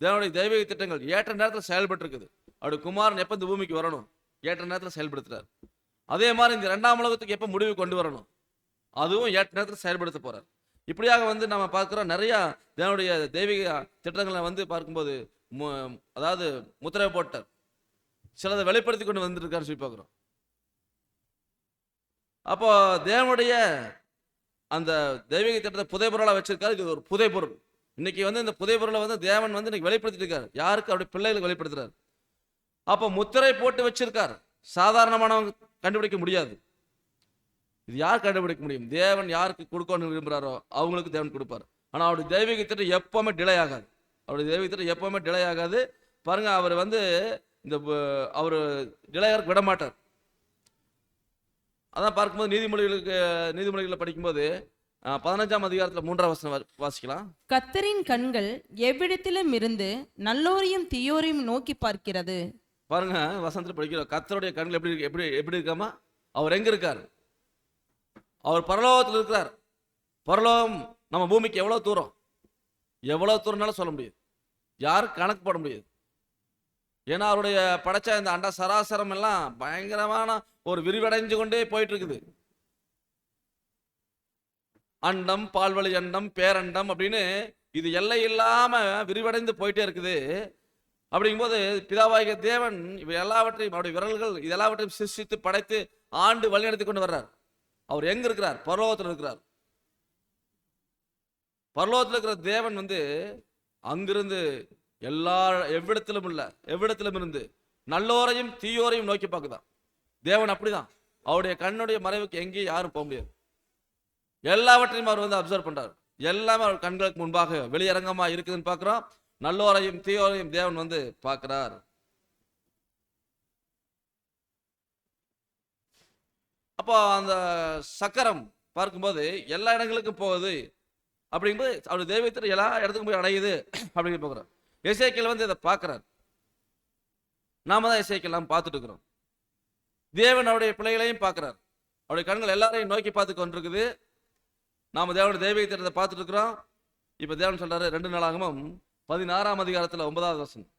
தேவனுடைய தெய்வீக திட்டங்கள் ஏற்ற நேரத்தில் செயல்பட்டு இருக்குது. அவருடைய குமாரன் எப்போ இந்த பூமிக்கு வரணும், ஏற்ற நேரத்தில் செயல்படுத்துறார். அதே மாதிரி இந்த 2ஆம் உலகத்துக்கு எப்போ முடிவு கொண்டு வரணும், அதுவும் ஏற்ற நேரத்தில் செயல்படுத்த போறார். இப்படியாக வந்து நம்ம பார்க்குறோம். நிறைய தேவனுடைய தெய்வீக திட்டங்களை வந்து பார்க்கும்போது அதாவது முத்திரை போட்டார், சிலதை வெளிப்படுத்தி கொண்டு வந்துருக்காரு சொல்லி பார்க்குறோம். அப்போ தேவனுடைய அந்த தெய்வீக திட்டத்தை புதை பொருளாக வச்சிருக்காரு. இது ஒரு புதை பொருள். இன்னைக்கு வந்து இந்த புதை பொருளை வந்து தேவன் வந்து இன்னைக்கு வெளிப்படுத்திட்டு இருக்காரு. யாருக்கு, அவருடைய பிள்ளைகளுக்கு வெளிப்படுத்துறாரு. அப்போ முத்திரை போட்டு வச்சிருக்கார். சாதாரணமானவங்க கண்டுபிடிக்க முடியாது. இது யார் கண்டுபிடிக்க முடியும்? தேவன் யாருக்கு கொடுக்கணும்னு விரும்புகிறாரோ அவங்களுக்கு தேவன் கொடுப்பார். ஆனால் அவருடைய தெய்வீக திட்டம் எப்பவுமே டிலே ஆகாது. அவருடைய தெய்வீக திட்டம் எப்பவுமே டிலே ஆகாது. பாருங்க, அவர் வந்து இந்த அவர் டிலே ஆக விட மாட்டார். அதான் பார்க்கும்போது நீதிமொழிகளை படிக்கும்போது 15ஆம் அதிகாரத்தில் 3ஆம் வசனம் வாசிக்கலாம். கர்த்தரின் கண்கள் எவ்விடத்திலும் இருந்து நல்லோரையும் தீயோரையும் நோக்கி பார்க்கிறது. பாருங்க, வசனத்தில் படிக்கிறோம், கர்த்தருடைய கண்கள் எப்படி எப்படி எப்படி இருக்காமா, அவர் எங்க இருக்கார்? அவர் பரலோகத்தில் இருக்கிறார். பரலோகம் நம்ம பூமிக்கு எவ்வளவு தூரம், எவ்வளவு தூரம்னாலும் சொல்ல முடியாது, யாரும் கணக்கு போட முடியாது. ஏன்னா அவருடைய படைச்ச இந்த அண்ட சராசரம் எல்லாம் பயங்கரமான ஒரு விரிவடைஞ்சு கொண்டே போயிட்டு இருக்குது. அண்டம், பால்வழி அண்டம், பேரண்டம் அப்படின்னு இது எல்லை இல்லாம விரிவடைந்து போயிட்டே இருக்குது. அப்படிங்கும்போது பிதாவாகிய தேவன் இவை எல்லாவற்றையும் அவருடைய விரல்கள் இது எல்லாவற்றையும் சிருஷ்டித்து படைத்து ஆண்டு வழிநடத்தி கொண்டு வர்றார். அவர் எங்க இருக்கிறார்? பரலோகத்தில் இருக்கிறார். பரலோகத்தில் இருக்கிற தேவன் அங்கிருந்து எல்லா எவ்விடத்திலும் இருந்து நல்லோரையும் தீயோரையும் நோக்கி பார்க்குதான். தேவன் அப்படிதான். அவருடைய கண்ணுடைய மறைவுக்கு எங்கேயும் யாரும் போக முடியாது. எல்லாவற்றையும் அவர் அப்சர்வ் பண்றார். எல்லாமே அவர் கண்களுக்கு முன்பாக வெளியரங்கமா இருக்குதுன்னு பார்க்கிறோம். நல்லோரையும் தீயோரையும் தேவன் பார்க்கிறார். அப்போ அந்த சக்கரம் பார்க்கும்போது எல்லா இடங்களுக்கும் போகுது. அப்படிங்கும்போது அவருடைய தெய்வத்தில் எல்லா இடத்துக்கும் போய் அடையுது அப்படின்னு பார்க்குறோம். எசேக்கியேல் இதை பார்க்கிறார். நாம தான் எசேக்கியேல் பார்த்துட்டு இருக்கிறோம். தேவன் அவருடைய பிள்ளைகளையும் பார்க்கிறார். அவருடைய கண்கள் எல்லாரையும் நோக்கி பார்த்து கொண்டிருக்குது. நாம தேவனுடைய தெய்வத்தை பார்த்துட்டு இருக்கிறோம். இப்ப தேவன் சொல்றாரு 2 நாளாகமம் 16ஆம் அதிகாரத்துல 9வது வசனம்.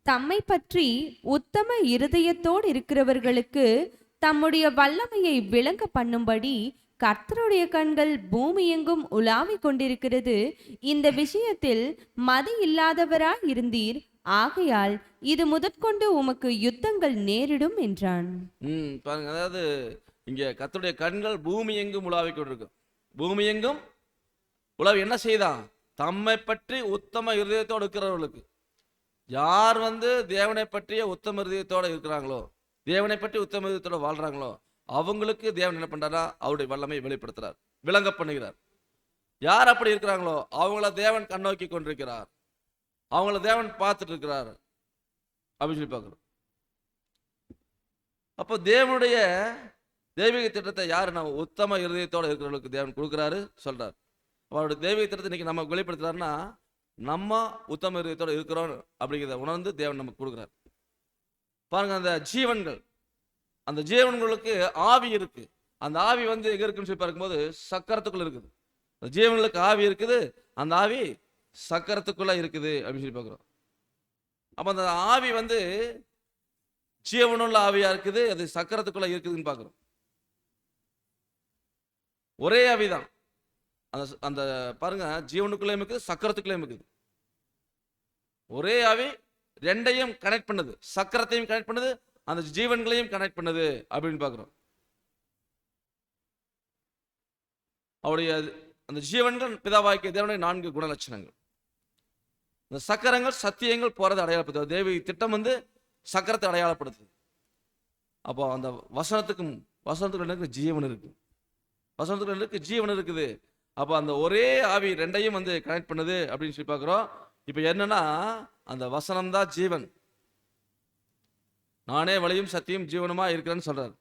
தம்மை பற்றி உத்தம இருதயத்தோடு இருக்கிறவர்களுக்கு தம்முடைய வல்லமையை விளங்க பண்ணும்படி கர்த்தருடைய கண்கள் பூமி எங்கும் உலாவிக் கொண்டிருக்கிறது. இந்த விஷயத்தில் மதி இல்லாதவராய் இருந்தீர், ஆகையால் இது முதற்கொண்டு உமக்கு யுத்தங்கள் நேரிடும் என்றான். பாருங்க, அதாவது இங்க கர்த்தருடைய கண்கள் பூமி எங்கும் உலாவிக் கொண்டிருக்கும். பூமி எங்கும் உலாவி என்ன செய்தான்? தம்மை பற்றி உத்தம இருதயத்தோடு இருக்கிறவர்களுக்கு, யார் தேவனை பற்றிய உத்தம இருதயத்தோடு இருக்கிறாங்களோ, தேவனை பற்றி உத்தம இருதயத்தோட வாழ்றாங்களோ, அவங்களுக்கு தேவன் என்ன பண்றாரா? அவருடைய வல்லமை வெளிப்படுத்துறார், விளங்க பண்ணுகிறார். யார் அப்படி இருக்கிறாங்களோ அவங்கள தேவன் கண்ணோக்கி கொண்டிருக்கிறார், அவங்கள தேவன் பார்த்துட்டு இருக்கிறார் அப்படின்னு சொல்லி பார்க்கிறோம். அப்போ தேவனுடைய தெய்வீக திட்டத்தை யாரு? நம்ம உத்தம இருதயத்தோட இருக்கிறவங்களுக்கு தேவன் கொடுக்குறாரு சொல்றாரு. அவருடைய தெய்வீக திட்டத்தை இன்னைக்கு நம்ம வெளிப்படுத்துறாருன்னா நம்ம உத்தம இருதயத்தோட இருக்கிறோம் அப்படிங்கிறத உணர்ந்து தேவன் நமக்கு கொடுக்குறாரு. பாருங்க, அந்த ஜீவன்களுக்கு ஆவி இருக்கு. அந்த ஆவி எங்க இருக்குன்னு சொல்லி பார்க்கும்போது சக்கரத்துக்குள்ள இருக்குது. அந்த ஜீவன்களுக்கு ஆவி இருக்குது, அந்த ஆவி சக்கரத்துக்குள்ள இருக்குது அப்படின்னு சொல்லி பார்க்குறோம். அப்ப அந்த ஆவி ஜீவனுள்ள ஆவியா இருக்குது, அது சக்கரத்துக்குள்ள இருக்குதுன்னு பார்க்குறோம். ஒரே ஆவிதான். அந்த பாருங்க, ஜீவனுக்குள்ளேயும் இருக்குது, சக்கரத்துக்குள்ளேயும் இருக்குது. ஒரே ஆவி ரெண்டையும் கனெக்ட் பண்ணுது, சக்கரத்தையும் கனெக்ட் பண்ணுது, அந்த ஜீவன்களையும் கனெக்ட் பண்ணுது அப்படின்னு பார்க்கிறோம். அவருடைய அந்த ஜீவன்கள் பிதாவாகிய தேவனுடைய 4 குணலட்சணங்கள். இந்த சக்கரங்கள் சத்தியங்கள் போறது அடையாளப்படுத்துது. தேவி திட்டம் சக்கரத்தை அடையாளப்படுத்துது. அப்போ அந்த வசனத்துக்கு ஜீவன் இருக்கு, வசனத்துக்கு ஜீவன் இருக்குது. அப்போ அந்த ஒரே ஆவி ரெண்டையும் கனெக்ட் பண்ணுது அப்படின்னு சொல்லி பார்க்குறோம். இப்போ என்னன்னா, அந்த வசனம் தான் ஜீவன். நானே வழியும் சத்தியம் ஜீவனுமா இருக்கிறேன்னு சொல்றாரு.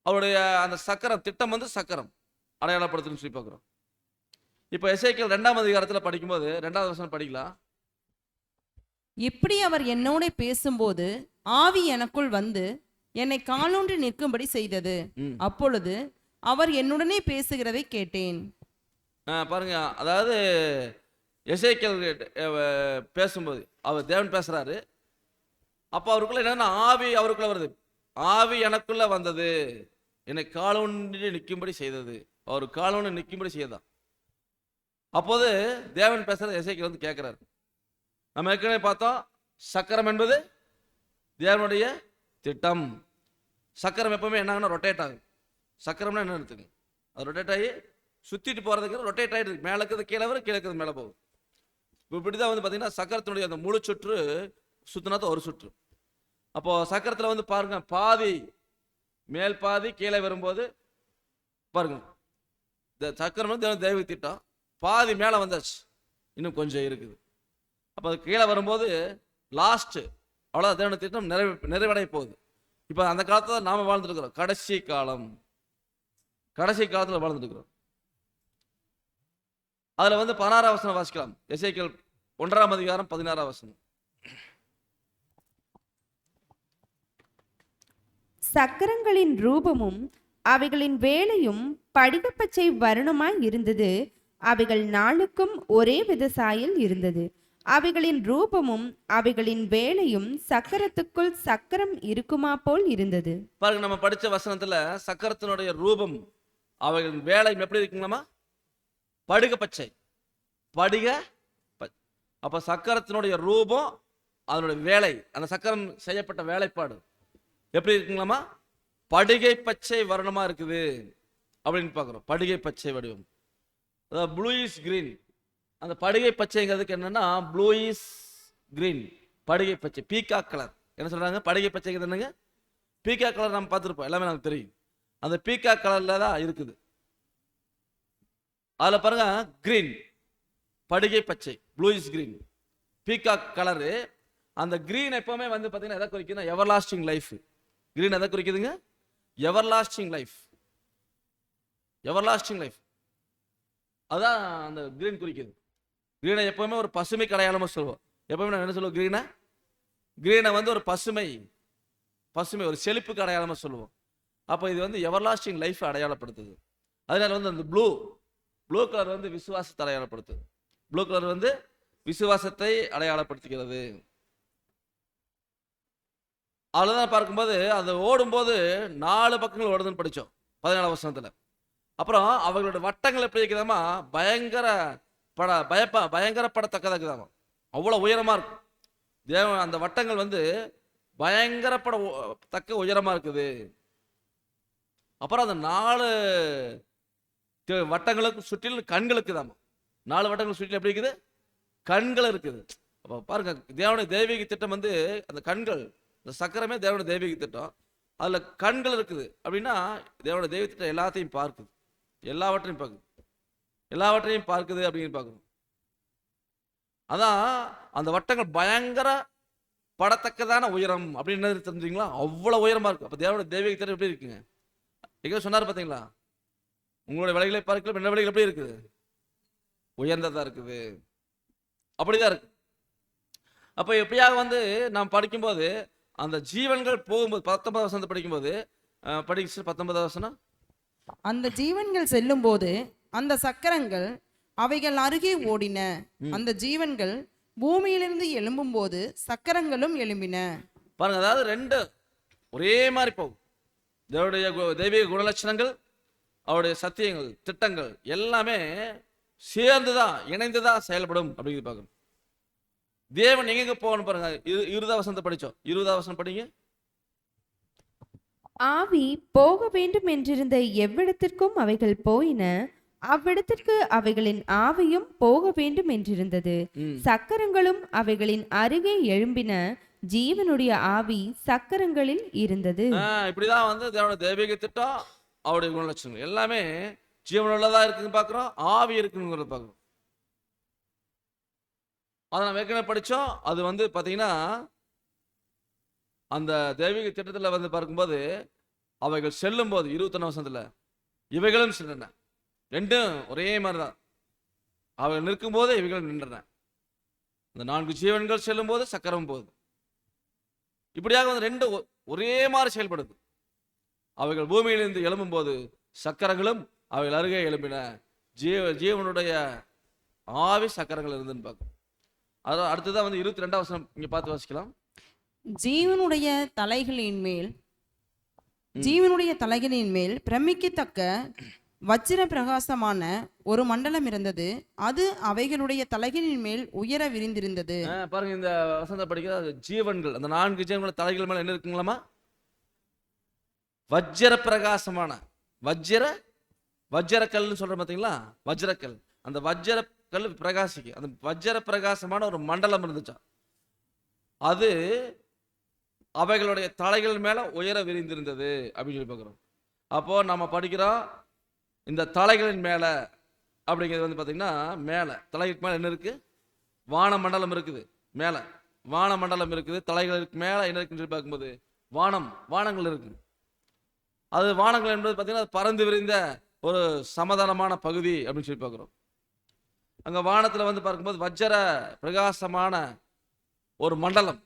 அவருடைய அந்த சக்கரம் திட்டம் சக்கரம் அடையாளப்படுத்துன்னு சொல்லி பார்க்குறோம். இப்போ எசேக்கியேல் 2ஆம் அதிகாரத்தில் படிக்கும்போது 2வது வசனம் படிக்கலாம். இப்படி அவர் என்னோட பேசும்போது ஆவி எனக்குள் என்னை காலூன்றி நிற்கும்படி செய்தது. அப்பொழுது அவர் என்னுடனே பேசுகிறதை கேட்டேன். பாருங்க, அதாவது எசேக்கியேல் பேசும்போது அவர் தேவன் பேசுறாரு. அப்போ அவருக்குள்ள என்னன்னா ஆவி அவருக்குள்ள வருது. ஆவி எனக்குள்ள வந்தது, என்னை காலூன்றி நிற்கும்படி செய்தது. அவர் காலூன்றி நிற்கும்படி செய்யதான். அப்போது தேவன் பேசுறது எசேக்கியேல் கேட்கிறாரு. நம்ம ஏற்கனவே பார்த்தோம், சக்கரம் என்பது தேவனுடைய திட்டம். சக்கரம் எப்பவுமே என்ன ரொட்டேட் ஆகும். சக்கரம்னா என்ன எடுத்துங்க, அது ரொட்டேட் ஆகி சுத்திட்டு போறதுக்கு ரொட்டேட் ஆகிட்டு இருக்கு. மேலே இருக்கிறது கீழே வரும், கீழே இருக்கிறது மேலே போகும். இப்படிதான் பார்த்தீங்கன்னா சக்கரத்தினுடைய அந்த முழு சுற்று சுத்தினாதான் ஒரு சுற்று. அப்போ சக்கரத்தில் பாருங்க, பாதி மேல் பாதி கீழே வரும்போது பாருங்க, இந்த சக்கரம் தெய்வ திட்டம் பாதி மேலே வந்தாச்சு, இன்னும் கொஞ்சம் இருக்குது. அப்போ அது கீழே வரும்போது லாஸ்ட் அவ்வளோ தேவனுடைய திட்டம் நிறைவடைய போகுது. இப்போ அந்த காலத்தில் நாம வாழ்ந்துட்டு இருக்கிறோம், கடைசி காலத்தில் வாழ்ந்துட்டு இருக்கிறோம். அதுல 16ஆம் வசனம் வாசிக்கலாம். எசேக்கியேல் 1ஆம் அதிகாரம் 16ஆம் வசனம். சக்கரங்களின் ரூபமும் அவைகளின் வேலையும் படிகப்பச்சை வருணமாய் இருந்தது. அவைகள் நாளுக்கும் ஒரே வித சாயல் இருந்தது. அவைகளின் ரூபமும் அவைகளின் வேலையும் சக்கரத்துக்குள் சக்கரம் இருக்குமா போல் இருந்தது. பாருங்க, நம்ம படிச்ச வசனத்துல சக்கரத்தினுடைய ரூபம் அவைகளின் வேலை எப்படி இருக்குங்களாமா? படிக பச்சை. படிக அப்ப சக்கரத்தினுடைய ரூபம், அதனுடைய வேலை, அந்த சக்கரம் செய்யப்பட்ட வேலைப்பாடு எப்படி இருக்குங்களாமா? படிகை பச்சை வர்ணமா இருக்குது அப்படின்னு பார்க்குறோம். படிகை பச்சை வடிவம், அதாவது ப்ளூயிஷ் கிரீன். அந்த படிகை பச்சைங்கிறதுக்கு என்னன்னா ப்ளூயிஷ் கிரீன், படிகை பச்சை, பீகாக் கலர். என்ன சொல்றாங்க? படிகை பச்சைங்கிறது என்னங்க? Peacock colour. நம்ம பார்த்துருப்போம், எல்லாமே நமக்கு தெரியும். அந்த பீகாக் கலர்ல தான் இருக்குது. அதில் பாருங்க, கிரீன், படிகை பச்சை, ப்ளூயிஷ் கிரீன், பீகாக் கலரு. அந்த கிரீன் எப்பவுமே வந்து பார்த்தீங்கன்னா எதை குறிக்குதுன்னா எவர்லாஸ்டிங் லைஃப். கிரீன் எதை குறிக்குதுங்க? Everlasting life. எவர்லாஸ்டிங் லைஃப் அதான் அந்த கிரீன் குறிக்குது. கிரீனை எப்பவுமே ஒரு பசுமை அடையாளமா சொல்லுவோம். எப்பவுமே நான் என்ன சொல்லுவோம்? கிரீனை வந்து ஒரு பசுமை, ஒரு செழிப்புக்கு அடையாளமா சொல்லுவோம். அப்போ இது வந்து எவர்லாஸ்டிங் லைஃப் அடையாளப்படுத்துது. அதனால வந்து அந்த ப்ளூ கலர் வந்து விசுவாசத்தை அடையாளப்படுத்துது. ப்ளூ கலர் வந்து விசுவாசத்தை அடையாளப்படுத்துகிறது. அவ்வளோதான். பார்க்கும்போது அது ஓடும்போது 4 பக்கங்கள் ஓடுதுன்னு படித்தோம் 14 வசனத்தில். அப்புறம் அவங்களோட வட்டங்கள் எப்படி இருக்குதாமா? பயங்கரப்படத்தக்கதாக இருக்குதாமா. அவ்வளோ உயரமாக இருக்கும். அந்த வட்டங்கள் வந்து பயங்கரப்படத்தக்க உயரமாக இருக்குது. அப்புறம் அந்த 4 வட்டங்களுக்கு சுற்றிலும் கண்கள் இருக்குதாமா. 4 வட்டங்கள் சுற்றிலும் எப்படி இருக்குது? கண்கள் இருக்குது. அப்போ பாருங்க, தேவனுடைய தெய்வீக திட்டம் வந்து அந்த கண்கள், இந்த சக்கரமே தேவனுடைய தெய்வீக திட்டம். அதில் கண்கள் இருக்குது அப்படின்னா தேவனுடைய தெய்வீக திட்டம் எல்லாத்தையும் பார்க்குது, எல்லாவற்றையும் பார்க்குது அப்படின்னு பார்க்கணும். அதான் அந்த வட்டங்கள் பயங்கர படத்தக்கதான உயரம் அப்படின்னு தெரிஞ்சுங்களா? அவ்வளோ உயரமா இருக்கு. அப்போ தேவனுடைய தெய்வீக திட்டம் எப்படி இருக்குங்க? எங்கே சொன்னார் பார்த்தீங்களா? உங்களுடைய வழிகளை பார்க்கலாம், என்ன வழிகள் எப்படி இருக்குது? உயர்ந்ததா இருக்குது. அப்படிதான் இருக்கு. அப்போ எப்படியாக வந்து நாம் படிக்கும்போது அந்த ஜீவன்கள் போகும்போது 19 வசனத்தை படிக்கும்போது 19 வசனம், அந்த ஜீவன்கள் செல்லும்போது அந்த சக்கரங்கள் அவைகள் அருகே ஓடின. அந்த ஜீவன்கள் பூமியிலிருந்து எழும்பும்போது சக்கரங்களும் எழும்பின. பாருங்க, அதாவது 2 ஒரே மாதிரி போகும். தேவனுடைய தெய்வீக குணலட்சணங்கள், அவருடைய சத்தியங்கள், திட்டங்கள் எல்லாமே சேர்ந்துதான், இணைந்துதான் செயல்படும் அப்படிங்கிறது பார்க்கணும். தேவன் எங்க போகணும் பாருங்க. 20 வசனத்தை படிச்சோம். 20 வசனம் படிங்க. ஆவி போக வேண்டும் என்றிருந்த எவ்விடத்திற்கும் அவைகள் போயின, அவ்விடத்திற்கு அவைகளின் ஆவியும் போக வேண்டும் என்றிருந்தது. சக்கரங்களும் அவைகளின் அருகே எழும்பின, ஜீவனுடைய ஆவி சக்கரங்களில் இருந்தது. இப்படிதான் வந்து தேவனுடைய தெய்வீக திட்டம், அவருடைய குணலட்சணங்கள் எல்லாமே ஜீவனுள்ளதா இருக்குன்னு பார்க்குறோம், ஆவி இருக்குங்கிறத பார்க்குறோம். அதை நம்ம ஏற்கனவே படித்தோம். அது வந்து பார்த்தீங்கன்னா அந்த தெய்வீக திட்டத்தில் வந்து பார்க்கும்போது அவைகள் செல்லும் போது 21 வசனத்தில் இவைகளும் சென்றன. 2 ஒரே மாதிரி தான். அவைகள் நிற்கும் போது இவைகளும் நின்றன. அந்த 4 ஜீவன்கள் செல்லும் போது சக்கரம் போகுது. இப்படியாக வந்து 2 ஒரே மாதிரி செயல்படுது. அவைகள் பூமியிலிருந்து எழும்பும் போது சக்கரங்களும் அவைகள் அருகே எழும்பின, ஜீவனுடைய ஆவி சக்கரங்கள் இருந்துன்னு பார்க்கும். அதான் அடுத்ததான் வந்து 22 வசனம் இங்க பார்த்து வாசிக்கலாம். ஜீவனுடைய தலைகளின் மேல் பிரமிக்கத்தக்க வச்சிர பிரகாசமான ஒரு மண்டலம் இருந்தது. அது அவைகளுடைய தலைகளின் மேல் உயர விரிந்திருந்தது. பாருங்க, இந்த வசனத்தை படிக்கிற ஜீவன்கள், அந்த 4 ஜீவன்கள் தலைகள் மேல என்ன இருக்குங்களாமா? வஜ்ர பிரகாசமான, வஜ்ரக்கல்னு சொல்ற பார்த்தீங்களா? வஜ்ரக்கல். அந்த வஜ்ரக்கல் பிரகாசிக்கு, அந்த வஜ்ர பிரகாசமான ஒரு மண்டலம் இருந்துச்சா. அது அவைகளுடைய தலைகள் மேல உயர விரிந்திருந்தது அப்படின்னு சொல்லி பார்க்குறோம். அப்போ நம்ம படிக்கிறோம், இந்த தலைகளின் மேல அப்படிங்கிறது வந்து பார்த்தீங்கன்னா மேல தலைகளுக்கு மேல என்ன இருக்கு? வானமண்டலம் இருக்குது. மேல வானமண்டலம் இருக்குது. தலைகளுக்கு மேல என்ன இருக்குன்னு சொல்லி பார்க்கும்போது வானங்கள் இருக்கு. அது வானங்கள் என்பது பார்த்தீங்கன்னா பறந்து விரிந்த ஒரு சமதளமான பகுதி அப்படின்னு சொல்லி பார்க்குறோம். அங்கே வானத்தில் வந்து பார்க்கும்போது வஜ்ர பிரகாசமான ஒரு மண்டலம்.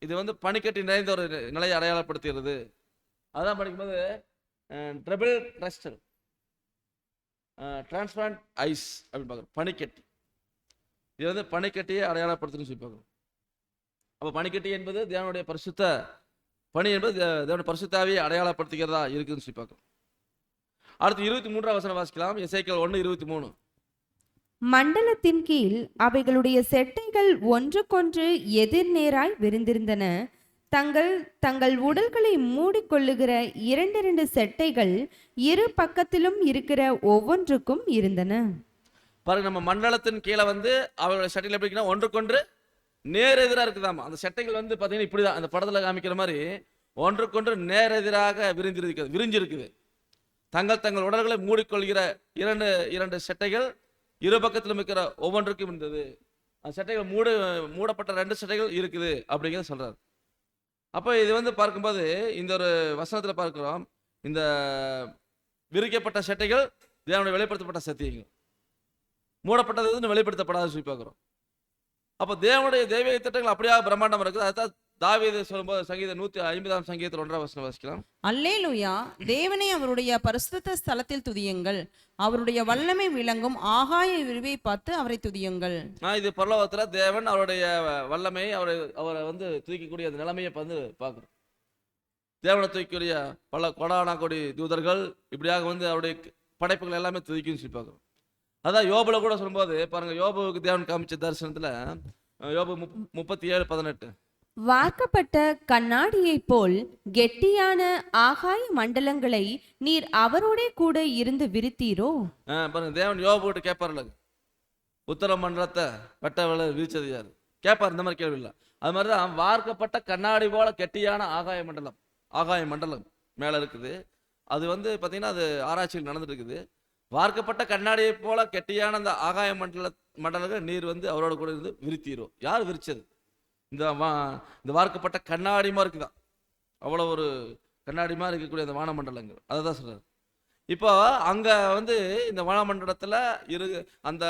இது வந்து பனிக்கட்டி நிறைந்த ஒரு நிலையை அடையாளப்படுத்துகிறது. அதான் படிக்கும்போது ட்ரிபிள் டிரான்ஸ்பரண்ட் ஐஸ் அப்படின்னு பார்க்குறோம். பனிக்கட்டி இது வந்து பனிக்கட்டியை அடையாளப்படுத்துன்னு சொல்லி பார்க்கணும். அப்போ பனிக்கட்டி என்பது தேவனுடைய பரிசுத்த பனி என்பது தேவனுடைய பரிசுத்தாவியை அடையாளப்படுத்துகிறதா இருக்குதுன்னு சொல்லி பார்க்கணும். அடுத்து 23ஆம் வசனம் வாசிக்கலாம். எசேக்கியேல் 1:23. மண்டலத்தின் கீழ் அவைகளுடைய செட்டைகள் ஒன்றுக்கொன்று எதிர்நேராய் விரிந்திருந்தன. தங்கள் தங்கள் உடல்களை மூடிக்கொள்ளுகிற இரண்டிரண்டு செட்டைகள் இரு பக்கத்திலும் இருக்கிற ஒவ்வொன்றுக்கும் இருந்தன. பாருங்க, நம்ம மண்டலத்தின் கீழே வந்து அவர்களுடைய சட்டைகள் எப்படி இருக்குன்னா ஒன்றுக்கொன்று நேரெதிராக இருக்குதாமா. அந்த சட்டைகள் வந்து பார்த்தீங்கன்னா இப்படிதான் அந்த படத்தில் காமிக்கிற மாதிரி ஒன்றுக்கொன்று நேரெதிராக விரிஞ்சிருக்குது. தங்கள் உடல்களை மூடிக்கொள்கிற இரண்டு சட்டைகள் இரு பக்கத்திலும் இருக்கிற ஒவ்வொன்றுக்கும் இருந்தது. அந்த சட்டைகள் மூடப்பட்ட 2 சட்டைகள் இருக்குது அப்படிங்கிறத சொல்றாரு. அப்போ இது வந்து பார்க்கும்போது இந்த ஒரு வசனத்தில் பார்க்கிறோம், இந்த விரிக்கப்பட்ட சட்டைகள் தேவனுடைய வெளிப்படுத்தப்பட்ட சத்தியங்கள், மூடப்பட்டது வந்து வெளிப்படுத்தப்படாத சொல்லி பார்க்குறோம். அப்போ தேவனுடைய தெய்வீக திட்டங்கள் அப்படியாக பிரம்மாண்டம் இருக்குது. அதுதான் தாவீது சொல்லும்போது சங்கீதம் 150ஆம் சங்கீதத்தில் 1ஆம் வசனம் வாசிக்கலாம். அல்லேலூயா, தேவனை அவருடைய பரிசுத்த ஸ்தலத்தில் துதியுங்கள், அவருடைய வல்லமை விளங்கும் ஆகாய விரிவை பார்த்து அவரை துதியுங்கள். இது பரலோகத்தில் தேவன் அவருடைய வல்லமையை அவரை வந்து தூக்கக்கூடிய அந்த நிலைமையை வந்து பார்க்குறோம். தேவனை தூக்கக்கூடிய பல கொடானா கொடி தூதர்கள் இப்படியாக வந்து அவருடைய படைப்புகள் எல்லாமே துதிக்குன்னு சொல்லி பார்க்குறோம். அதான் யோபுல கூட சொல்லும்போது பாருங்க, யோபுவுக்கு தேவன் காமிச்ச தரிசனத்துல யோபு 37:18. வார்க்கப்பட்ட கண்ணாடியைப் போல் கெட்டியான ஆகாய மண்டலங்களை நீர் அவரோடே கூட இருந்து விரித்தீரோ. பாருங்க, தேவன் யோபுகிட்ட கேட்பார்ல, உத்தர மண்டலத்தை வெட்ட விரிச்சது யாரு கேட்பார், இந்த மாதிரி கேள்வி இல்லை. அது மாதிரிதான் வார்க்கப்பட்ட கண்ணாடி போல கெட்டியான ஆகாய மண்டலம் மேல இருக்குது. அது வந்து பாத்தீங்கன்னா அது ஆராய்ச்சியில் நடந்துட்டு இருக்குது. வார்க்கப்பட்ட கண்ணாடியை போல கெட்டியான அந்த ஆகாய மண்டலங்கள் நீர் வந்து அவரோட கூட இருந்து விரித்தீரோ. யார் விரிச்சது? இந்த வார்க்கப்பட்ட கண்ணாடிமா இருக்குதான், அவ்வளோ ஒரு கண்ணாடிமா இருக்கக்கூடிய அந்த வானமண்டலங்கள். அதை தான் சொல்றாரு. இப்போ அங்க வந்து இந்த வானமண்டலத்துல அந்த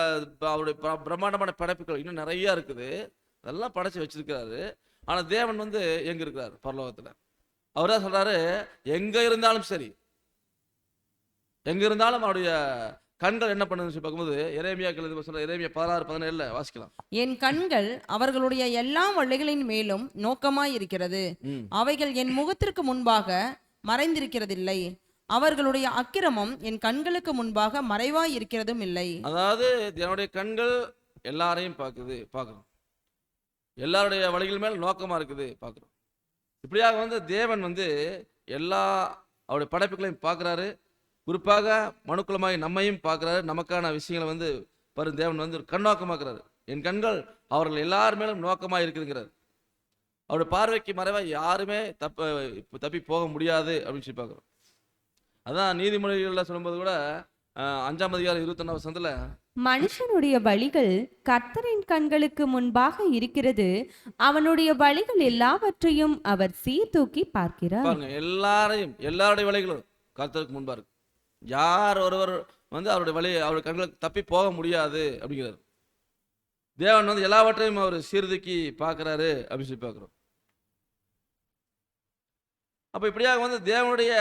அவருடைய பிரம்மாண்டமான படைப்புகள் இன்னும் நிறைய இருக்குது. அதெல்லாம் படைச்சு வச்சிருக்கிறாரு. ஆனா தேவன் வந்து எங்க இருக்கிறாரு? பரலோகத்துல. அவர்தான் சொல்றாரு, எங்க இருந்தாலும் சரி, எங்க இருந்தாலும் அவருடைய கண்கள் என்ன பண்ணுதுன்னு பார்க்கும்போது எரேமியா 16:17 வாசிக்கலாம். என் கண்கள் அவர்களுடைய எல்லா வழிகளின் மேலும் நோக்கமாய் இருக்கிறது, அவைகள் என் முகத்திற்கு முன்பாக மறைந்திருக்கிறதில்லை, அவர்களுடைய அக்கிரமம் என் கண்களுக்கு முன்பாக மறைவாய் இருக்கிறதும் இல்லை. அதாவது என்னுடைய கண்கள் எல்லாரையும் பார்க்கணும், எல்லாருடைய வழிகள் மேல் நோக்கமா இருக்குது பார்க்கிறோம். இப்படியாக வந்து தேவன் வந்து எல்லா அவருடைய படைப்புகளையும் பார்க்குறாரு. குறிப்பாக மனுக்குலமாய் நம்மையும் பார்க்குறாரு. நமக்கான விஷயங்களை வந்து தேவன் வந்து ஒரு கண்ணோக்கமாக்குறாரு. என் கண்கள் அவர்கள் எல்லார் மேலும் நோக்கமாக இருக்குதுங்கிறார். அவருடைய பார்வைக்கு மறைவாக யாருமே தப்பி போக முடியாது அப்படின்னு சொல்லி பார்க்குறோம். அதான் நீதிமொழிகளில் சொல்லும்போது கூட 5ஆம் அதிகாரம் 21ஆம் வசனத்துல, மனுஷனுடைய வழிகள் கர்த்தரின் கண்களுக்கு முன்பாக இருக்கிறது, அவனுடைய வழிகள் எல்லாவற்றையும் அவர் சீர்தூக்கி பார்க்கிறார். பாருங்க, எல்லாருடைய வழிகளும் கர்த்தருக்கு முன்பா இருக்கு. யார் ஒருவர் வந்து அவருடைய கண்களுக்கு தப்பி போக முடியாது அப்படிங்கிறார். தேவன் வந்து எல்லாவற்றையும் அவர் சீர்தூக்கி பார்க்கிறாரு அப்படின்னு சொல்லி பார்க்கிறோம். அப்ப இப்படியாக வந்து தேவனுடைய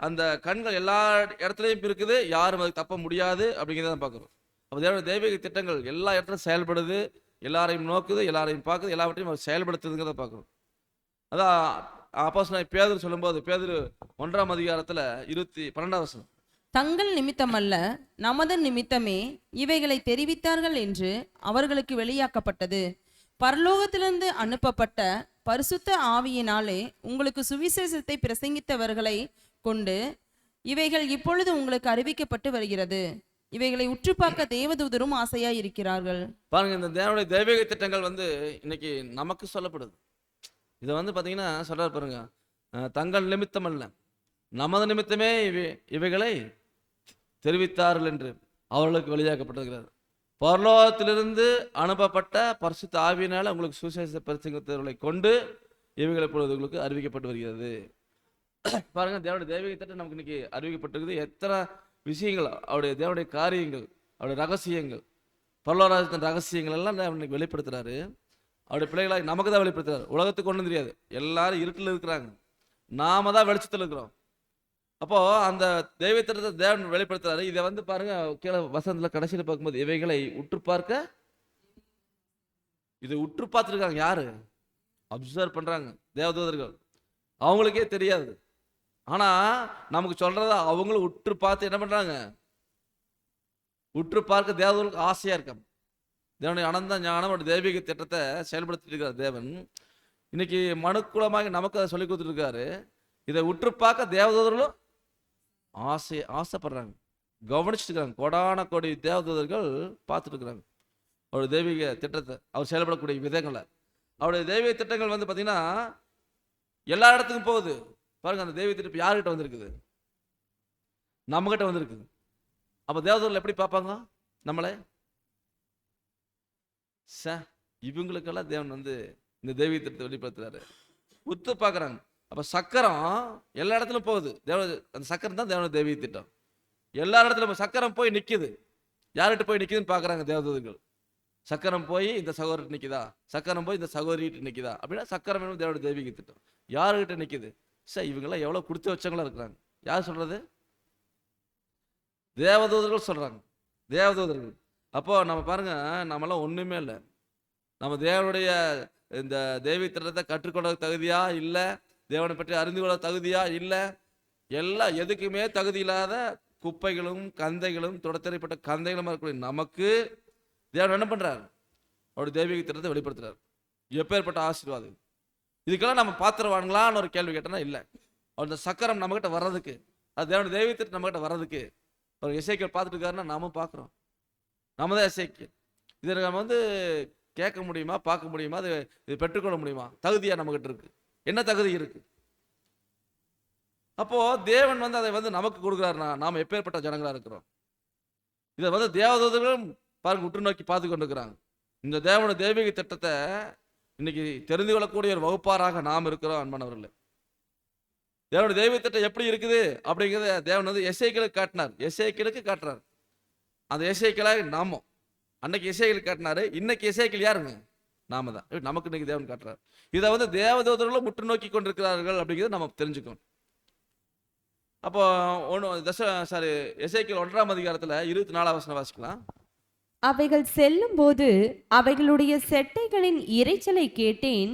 அந்த கண்கள் எல்லா இடத்துலையும் இருக்குது, யாரும் அதுக்கு தப்ப முடியாது அப்படிங்கிறத பார்க்கிறோம். அப்போ தேவனுடைய தெய்வீக திட்டங்கள் எல்லா இடத்துலையும் செயல்படுது, எல்லாரையும் நோக்குது, எல்லாரையும் பார்க்குது, எல்லாவற்றையும் அவர் செயல்படுத்துதுங்கிறத பார்க்கிறோம். அதான் அப்போஸ்தலனாகிய பேதுரு சொல்லும்போது, பேதுரு 1ஆம் அதிகாரத்துல 12ஆம் வசனம், தங்கள் நிமித்தமல்ல நமது நிமித்தமே இவைகளை தெரிவித்தார்கள் என்று அவர்களுக்கு வெளியாக்கப்பட்டது, பரலோகத்திலிருந்து அனுப்பப்பட்ட பரிசுத்த ஆவியினாலே உங்களுக்கு சுவிசேஷத்தை பிரசங்கித்தவர்களை கொண்டு இவைகள் இப்பொழுது உங்களுக்கு அறிவிக்கப்பட்டு வருகிறது, இவைகளை உற்று பார்க்க தேவதூதரும் ஆசையாய் இருக்கிறார்கள். பாருங்க, இந்த தேவனுடைய தெய்வீக திட்டங்கள் வந்து இன்னைக்கு நமக்கு சொல்லப்படுது. இதை வந்து பார்த்தீங்கன்னா சொல்றாரு பாருங்க, தங்கள் நிமித்தம் அல்ல நமது நிமித்தமே இவைகளை தெரிவித்தார்கள் என்று அவர்களுக்கு வெளியாக்கப்பட்டிருக்கிறது. பரலோகத்திலிருந்து அனுப்பப்பட்ட பரிசுத்த ஆவியினால உங்களுக்கு சுவிசேஷ பிரசங்கத்தவர்களை கொண்டு இவைகளை இப்பொழுது உங்களுக்கு அறிவிக்கப்பட்டு வருகிறது. பாருங்க, தேவனுடைய தெய்வீக திட்டம் நமக்கு இன்னைக்கு அறிவிக்கப்பட்டிருக்குது. எத்தனை விஷயங்கள், அவருடைய தேவனுடைய காரியங்கள், அவருடைய ரகசியங்கள், பரலோகத்தின் ரகசியங்கள் எல்லாம் இன்னைக்கு வெளிப்படுத்துறாரு. அவருடைய பிள்ளைகளாக நமக்கு தான் வெளிப்படுத்துறாரு. உலகத்துக்கு ஒன்றும் தெரியாது, எல்லாரும் இருட்டில் இருக்கிறாங்க, நாம தான் வெளிச்சத்தில் இருக்கிறோம். அப்போ அந்த தெய்வ திட்டத்தை தேவன் வெளிப்படுத்துறாரு. இதை வந்து பாருங்க, கீழே வசனத்துல கடைசியில் பார்க்கும்போது இவைகளை உற்று பார்க்க இதை உற்று பார்த்துருக்காங்க. யாரு? அப்சர்வ் பண்றாங்க தேவதூதர்கள். அவங்களுக்கே தெரியாது. ஆனா நமக்கு சொல்றத அவங்களும் உற்று பார்த்து என்ன பண்றாங்க? உற்று பார்க்க தேவதூதர்களுக்கு ஆசையா இருக்காங்க. தேவனுடைய அனந்த ஞானம் ஒரு தெய்வீக திட்டத்தை செயல்படுத்திட்டு இருக்கிற தேவன் இன்னைக்கு மனுக்குலமாக நமக்கு அதை சொல்லி கொடுத்துட்டு இருக்காரு. இதை உற்று பார்க்க தேவதூதர்களும் ஆசைப்படுறாங்க, கவனிச்சுட்டு இருக்காங்க. கோடான கோடி தேவதூதர்கள் பார்த்துட்டு இருக்கிறாங்க அவருடைய தெய்வீக திட்டத்தை, அவர் செயல்படக்கூடிய விதங்களை. அவருடைய தெய்வீக திட்டங்கள் வந்து பார்த்தீங்கன்னா எல்லா இடத்துக்கும் போகுது. பாருங்க, அந்த தெய்வீக திட்டம் யார்கிட்ட வந்திருக்குது? நம்மகிட்ட வந்திருக்குது. அப்போ தேவதூதர்கள் எப்படி பார்ப்பாங்க நம்மளை? இவங்களுக்கெல்லாம் தேவன் வந்து இந்த தெய்வீக திட்டத்தை வெளிப்படுத்துறாரு, உத்து பார்க்குறாங்க. அப்போ சக்கரம் எல்லா இடத்துலையும் போகுது. அந்த சக்கரம் தான் தேவனுடைய தெய்வீக திட்டம். எல்லா இடத்துலையும் சக்கரம் போய் நிற்கிது. யார்கிட்ட போய் நிற்கிதுன்னு பார்க்குறாங்க தேவதூதர்கள். சக்கரம் போய் இந்த சகோதரர்கிட்ட நிற்கிதா, சக்கரம் போய் இந்த சகோதரிகிட்ட நிற்கிதா அப்படின்னா சக்கரம் வேணும் தேவனுடைய தெய்வீக திட்டம். யாருக்கிட்ட நிற்கிது? இவங்கெல்லாம் எவ்வளோ கொடுத்து வச்சவங்களா இருக்கிறாங்க. யார் சொல்றது? தேவதூதர்கள் சொல்றாங்க. தேவதூதர்கள். அப்போ நம்ம பாருங்க, நம்மளாம் ஒண்ணுமே இல்லை. நம்ம தேவனுடைய இந்த தெய்வீக திட்டத்தை கற்றுக்கொள்ள தகுதியா இல்லை, தேவனை பற்றி அறிந்து கொள்ள தகுதியா இல்லை, எல்லாம் எதுக்குமே தகுதி இல்லாத குப்பைகளும் கந்தைகளும் தொடத்தறிப்பட்ட கந்தைகளும் இருக்கக்கூடிய நமக்கு தேவன் என்ன பண்றாரு? அவருடைய தெய்வீக திட்டத்தை வெளிப்படுத்துறாரு. எப்பேற்பட்ட ஆசீர்வாதம்! இதுக்கெல்லாம் நம்ம பாத்திரவான்களான்னு ஒரு கேள்வி கேட்டோம்னா இல்லை. அந்த சக்கரம் நம்மகிட்ட வர்றதுக்கு, அது தேவனுடைய தெய்வீக திட்டம் நம்மகிட்ட வர்றதுக்கு ஒரு எசேக்கியேல் பார்த்துட்டு இருக்காருன்னா நாம பார்க்குறோம். நம்ம தான் எசேக்கியேல். இதை நம்ம வந்து கேட்க முடியுமா, பார்க்க முடியுமா, இது பெற்றுக்கொள்ள முடியுமா? தகுதியா நம்மகிட்ட இருக்கு. என்ன தகுதி இருக்கு? அப்போ தேவன் வந்து அதை வந்து நமக்கு கொடுக்குறாருன்னா நாம எப்பேற்பட்ட ஜனங்களா இருக்கிறோம்? இதை வந்து தேவதூதர்களும் பாருங்க உற்று நோக்கி பார்த்து கொண்டிருக்கிறாங்க. இந்த தேவனுடைய தெய்வீக திட்டத்தை இன்னைக்கு தெரிந்து கொள்ளக்கூடிய ஒரு வகுப்பாராக நாம் இருக்கிறோம் அன்பானவர்களே. தேவனுடைய தெய்வீக திட்டம் எப்படி இருக்குது அப்படிங்கிறத தேவன் வந்து எசேக்கியேலுக்கு காட்டினார். எசேக்கியேலுக்கு காட்டுறாரு. அந்த எசேக்கியேலாக நாம அன்னைக்கு எசேக்கியேலுக்கு காட்டினாரு. இன்னைக்கு எசேக்கியேல் யாருங்க? நாம தான். நமக்கு இன்னைக்கு தேவன் காட்டுறாரு. இதை வந்து தேவதூதர்களும் முற்று நோக்கி கொண்டிருக்கிறார்கள் அப்படிங்கிறத நம்ம தெரிஞ்சுக்கணும். அப்போ எசேக்கியேல் 1ஆம் அதிகாரத்துல 24ஆம் வசனம் வாசிக்கலாம். அவைகள் செல்லும்போது அவைகளுடைய செட்டைகளின் இரைச்சலை கேட்டேன்.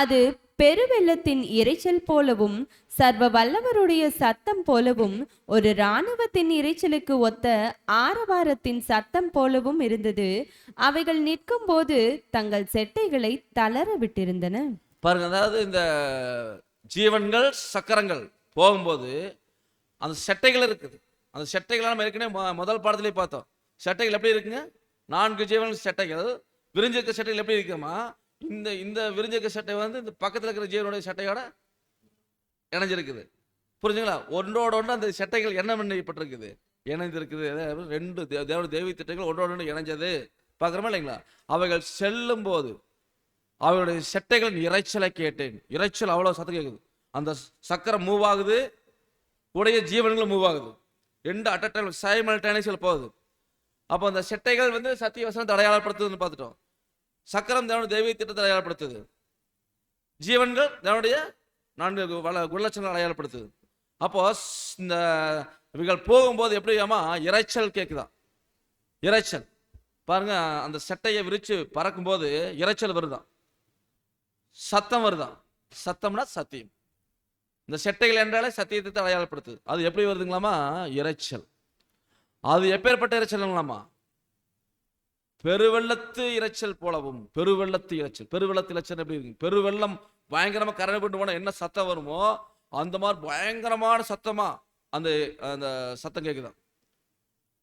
அது பெருவெள்ளத்தின் இரைச்சல் போலவும் சர்வ வல்லவருடைய சத்தம் போலவும் ஒரு இராணுவத்தின் இரைச்சலுக்கு ஒத்த ஆரவாரத்தின் சத்தம் போலவும் இருந்தது. அவைகள் நிற்கும் போது தங்கள் செட்டைகளை தளர விட்டிருந்தன. பாருங்க, அதாவது இந்த ஜீவன்கள் சக்கரங்கள் போகும்போது அந்த செட்டைகள் இருக்குது. அந்த செட்டைகள் நம்ம ஏற்கனவே முதல் பாடத்திலே பார்த்தோம். செட்டைகள் எப்படி இருக்குங்க? 4 ஜீவன்கள் செட்டைகள். விரிஞ்சிருக்க செட்டைகள் எப்படி இருக்குமா? இந்த விரிஞ்சிருக்க செட்டை வந்து இந்த பக்கத்தில் இருக்கிற ஜீவனுடைய செட்டையோட இணைஞ்சிருக்குது. புரிஞ்சுங்களா? ஒன்றோட ஒன்று அந்த செட்டைகள் என்ன பண்ணப்பட்டிருக்குது? இணைந்திருக்குது. 2 தேவனுடைய தெய்வீக திட்டங்கள் ஒன்றோட ஒன்று இணைஞ்சது பார்க்குறோமா இல்லைங்களா? அவைகள் செல்லும் போது அவருடைய செட்டைகளின் இரைச்சலை கேட்டேன். இரைச்சல் அவ்வளோ சத்தம் கேட்குது. அந்த சக்கரம் மூவ் ஆகுது, உடைய ஜீவன்களும் மூவ் ஆகுது. 2 அட் அ டைம் சைமல்டேனியஸில் போகுது. அப்போ அந்த செட்டைகள் வந்து சத்திய வசனத்தை அடையாளப்படுத்துதுன்னு பார்த்துட்டோம். சக்கரம் தேவனுடைய தெய்வீக திட்டத்தை அடையாளப்படுத்துது. ஜீவன்கள் தேவனுடைய 4 குணலட்சணங்களை அடையாளப்படுத்துது. அப்போ இந்த இவைகள் போகும்போது எப்படி இரைச்சல் கேட்குதா? இரைச்சல் பாருங்க, அந்த செட்டையை விரிச்சு பறக்கும்போது இரைச்சல் வருதான், சத்தம் வருதான். சத்தம்னா சத்தியம். இந்த செட்டைகள் என்றாலே சத்தியத்தை அடையாளப்படுத்துது. அது எப்படி வருதுங்களாமா? இரைச்சல். அது எப்பேற்பட்ட இரைச்சல்ங்களாமா? பெருவெள்ளத்து இரைச்சல் போலவும். பெருவெள்ளத்து இரைச்சல். பெருவெள்ளத்து இரைச்சல் எப்படி இருக்கு? பெருவெள்ளம் பயங்கரமா கரை கொண்டு போனா என்ன சத்தம் வருமோ அந்த மாதிரி பயங்கரமான சத்தமா அந்த அந்த சத்தம் கேட்குதான்.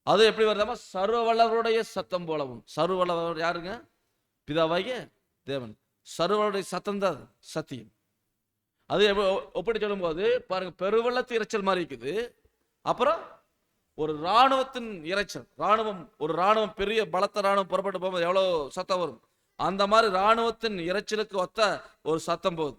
அது எப்படி வருதாமா? சர்வவல்லவருடைய சத்தம் போலவும். சர்வவல்லவர் யாருங்க? பிதாவாகிய தேவன். சர்வவல்லவருடைய சத்தம் தான் சத்தியம். அது ஒப்பிட்டு சொல்லும் போது பாருங்க, பெருவெள்ளத்து இரைச்சல் மாதிரி இருக்குது. அப்புறம் ஒரு இராணுவத்தின் இரைச்சல். ஒரு இராணுவம், பெரிய பலத்த இராணுவம் புறப்பட்டு போகும்போது எவ்வளோ சத்தம் வரும், அந்த மாதிரி இராணுவத்தின் இரைச்சலுக்கு ஒத்த ஒரு சத்தம் போகுது.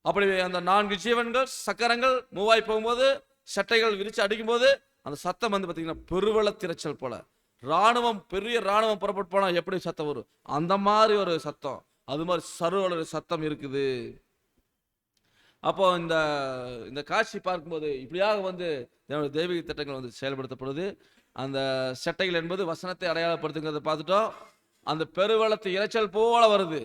அப்படி அந்த 4 ஜீவன்கள் சக்கரங்கள் மூவாய் போகும்போது, சட்டைகள் விரிச்சு அடிக்கும் போது அந்த சத்தம் வந்து பார்த்தீங்கன்னா பெருவெள்ளத்து இரைச்சல் போல. இராணுவம், பெரிய இராணுவம் புறப்பட்டு போனா எப்படி சத்தம் வரும், அந்த மாதிரி ஒரு சத்தம். அது மாதிரி சர்வ சத்தம் இருக்குது. அப்போ இந்த காட்சி பார்க்கும்போது இப்படியாக வந்து தெய்வீக திட்டங்கள் வந்து செயல்படுத்தப்படுது. அந்த செட்டைகள் என்பது வசனத்தை அடையாளப்படுத்துங்கிறத பார்த்துட்டோம். அந்த பெருவெள்ளத்து இரைச்சல் போல வருது.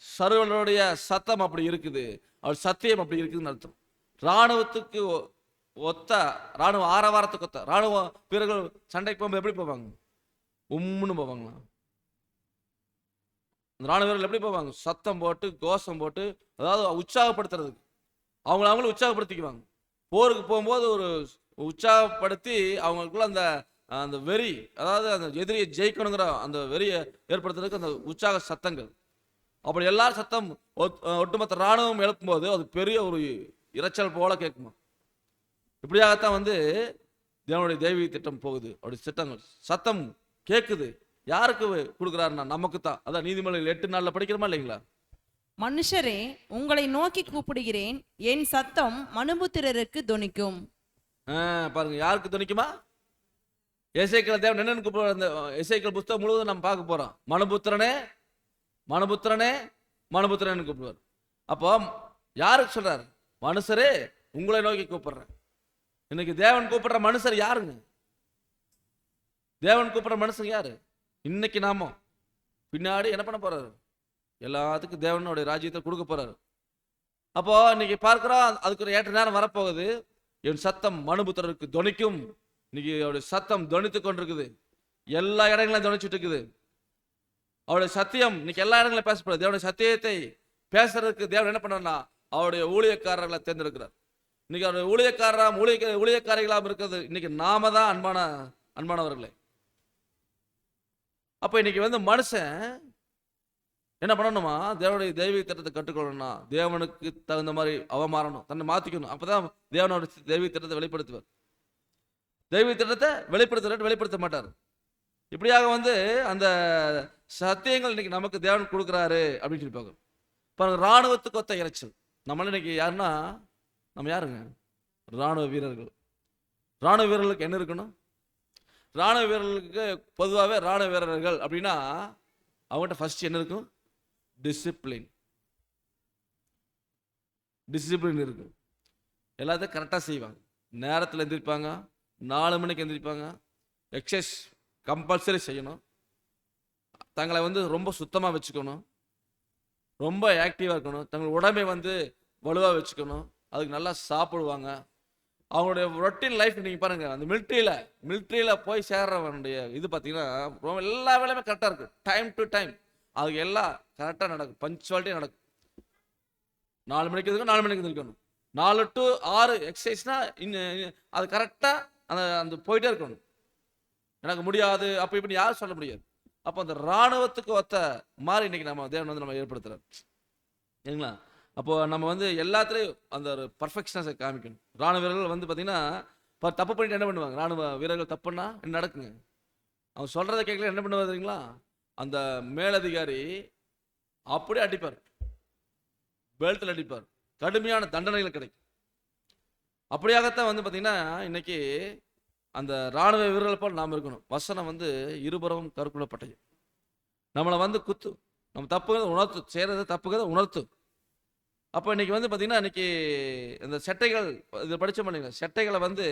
சர்வனுடைய சத்தம் அப்படி இருக்குது, அவர் சத்தியம் அப்படி இருக்குதுன்னு அர்த்தம். இராணுவத்துக்கு ஒத்த இராணுவ ஆரவாரத்துக்கு ஒத்த இராணுவ வீரர்கள் சண்டைக்கு போகும்போது எப்படி போவாங்க? உம்முன்னு போவாங்களா? அந்த இராணுவ வீரர்கள் எப்படி போவாங்க? சத்தம் போட்டு கோஷம் போட்டு, அதாவது உற்சாகப்படுத்துறதுக்கு அவங்களும் உற்சாகப்படுத்திக்குவாங்க. போருக்கு போகும்போது ஒரு உற்சாகப்படுத்தி அவங்களுக்குள்ள அந்த அந்த வெறி, அதாவது அந்த எதிரியை ஜெயிக்கணுங்கிற அந்த வெறியை ஏற்படுத்துறதுக்கு அந்த உற்சாக சத்தங்கள். அப்படி எல்லாரும் சத்தம் ஒட்டுமொத்த இராணுவம் எழுப்பும்போது அது பெரிய ஒரு இரைச்சல் போல கேட்குமா. இப்படியாகத்தான் வந்து தேவனுடைய தெய்வீக திட்டம் போகுது. அவருடைய திட்டங்கள் சத்தம் கேட்குது. யாருக்கு கொடுக்குறாருன்னா நமக்கு தான். அதான் நீதிமொழிகள் 8 நாள்ல படிக்கிறோமா இல்லைங்களா? மனுஷரே, உங்களை நோக்கி கூப்பிடுகிறேன், என் சத்தம் மனுபுத்திரருக்கு தொனிக்கும். பாருங்க, யாருக்கு துணிக்குமா? எசேக்கியேல் தேவன் என்னன்னு கூப்பிடுவார்? அந்த எசேக்கியேல் புத்தகம் முழுவதும் நம்ம பார்க்க போறோம். மனுபுத்திரனே மனுபுத்திரனே மனுபுத்திரன்னு கூப்பிடுவார். அப்போ யாருக்கு சொல்றாரு? மனுஷரே, உங்களை நோக்கி கூப்பிடுறேன். இன்னைக்கு தேவன் கூப்பிடுற மனுஷர் யாருங்க? தேவன் கூப்பிடுற மனுஷன் யாரு? இன்னைக்கு நாம பின்னாடி என்ன பண்ண போறாரு? எல்லாத்துக்கும் தேவனுடைய ராஜ்யத்தை கொடுக்க போறாரு. அப்போ இன்னைக்கு பார்க்கிறோம், அதுக்கு ஒரு ஏற்ற நேரம் வரப்போகுது. என் சத்தம் மனுபுத்திரருக்கு தொனிக்கும். இன்னைக்கு அவருடைய சத்தம் தொனித்து கொண்டிருக்குது. எல்லா இடங்களும் தொனிச்சுட்டு இருக்குது. அவருடைய சத்தியம் இன்னைக்கு எல்லா இடங்களும் பேசப்படுது. தேவனுடைய சத்தியத்தை பேசுறதுக்கு தேவன் என்ன பண்ணா அவருடைய ஊழியக்காரர்களை தேர்ந்தெடுக்கிறார். இன்னைக்கு அவருடைய ஊழியக்காரிகளாக இருக்கிறது இன்னைக்கு நாம தான் அன்பானவர்களே. அப்ப இன்னைக்கு வந்து மனுஷன் என்ன பண்ணணுமா? தேவனுடைய தெய்வீக திட்டத்தை கற்றுக்கொள்ளணும்னா தேவனுக்கு தகுந்த மாதிரி அவன் மாறணும், தன்னை மாத்திக்கணும். அப்பதான் தேவனோட தெய்வீக திட்டத்தை வெளிப்படுத்துவார். தெய்வீக திட்டத்தை வெளிப்படுத்த மாட்டார். இப்படியாக வந்து அந்த சத்தியங்கள் இன்னைக்கு நமக்கு தேவன் கொடுக்குறாரு அப்படின்னு சொல்லி பார்க்கணும். பாருங்க, இராணுவத்துக்கு ஒத்த இறைச்சல். நம்மள இன்னைக்கு யாருன்னா நம்ம யாருங்க? இராணுவ வீரர்கள். இராணுவ வீரர்களுக்கு என்ன இருக்கணும்? இராணுவ வீரர்களுக்கு பொதுவாகவே இராணுவ வீரர்கள் அப்படின்னா அவங்ககிட்ட ஃபர்ஸ்ட் என்ன இருக்கும்? டிசிப்ளின் இருக்கும். எல்லாத்தையும் கரெக்டாக செய்வாங்க. நேரத்தில் எந்திரிப்பாங்க, 4 மணிக்கு எந்திரிப்பாங்க. எக்ஸசைஸ் கம்பல்சரி செய்யணும். தங்களை வந்து ரொம்ப சுத்தமாக வச்சுக்கணும், ரொம்ப ஆக்டிவாக இருக்கணும், தங்கள் உடம்பை வந்து வலுவாக வச்சுக்கணும், அதுக்கு நல்லா சாப்பிடுவாங்க. அவங்களுடைய ரொட்டீன் லைஃப் நீங்கள் பாருங்கள், அந்த மிலிட்ரியில் போய் சேர்றவனுடைய இது பார்த்தீங்கன்னா ரொம்ப எல்லா வேலையுமே கரெக்டாக இருக்குது. டைம் டு டைம் அதுக்கு எல்லாம் கரெக்டாக நடக்கும், பஞ்சுவாலிட்டியாக நடக்கும். 4 மணிக்கு இருக்கணும், 4 மணிக்கு இருக்கணும். 4 to 6 எக்ஸசைஸ்னா அது கரெக்டாக அந்த போயிட்டே இருக்கணும். எனக்கு முடியாது அப்போ இப்படி யாரும் சொல்ல முடியாது. அப்போ அந்த இராணுவத்துக்கு ஒத்த மாதிரி இன்னைக்கு நம்ம தேவன் வந்து நம்ம ஏற்படுத்துறாரு சரிங்களா. அப்போ நம்ம வந்து எல்லாத்துலேயும் அந்த ஒரு பர்ஃபெக்ஷனை காமிக்கணும். இராணுவ வீரர்கள் வந்து பார்த்தீங்கன்னா தப்பு பண்ணிட்டு என்ன பண்ணுவாங்க? இராணுவ வீரர்கள் தப்புன்னா என்ன நடக்குங்க? அவங்க சொல்றதை கேட்கல என்ன பண்ணுவாங்க தெரியுங்களா? அந்த மேலதிகாரி அப்படியே அடிப்பார், பெல்ட்டில் அடிப்பார், கடுமையான தண்டனைகள் கிடைக்கும். அப்படியாகத்தான் வந்து பார்த்தீங்கன்னா இன்னைக்கு அந்த இராணுவ வீரர்கள் போல் நாம் இருக்கணும். வசனம் வந்து இருபுறமும் கருக்குள்ளப்பட்டது. நம்மளை வந்து குத்து, நம்ம தப்புகிறத உணர்த்து, செய்கிறது தப்புகிறத உணர்த்து. அப்போ இன்னைக்கு வந்து பார்த்தீங்கன்னா இன்னைக்கு இந்த செட்டைகள் இது படித்த மாட்டீங்க, செட்டைகளை வந்து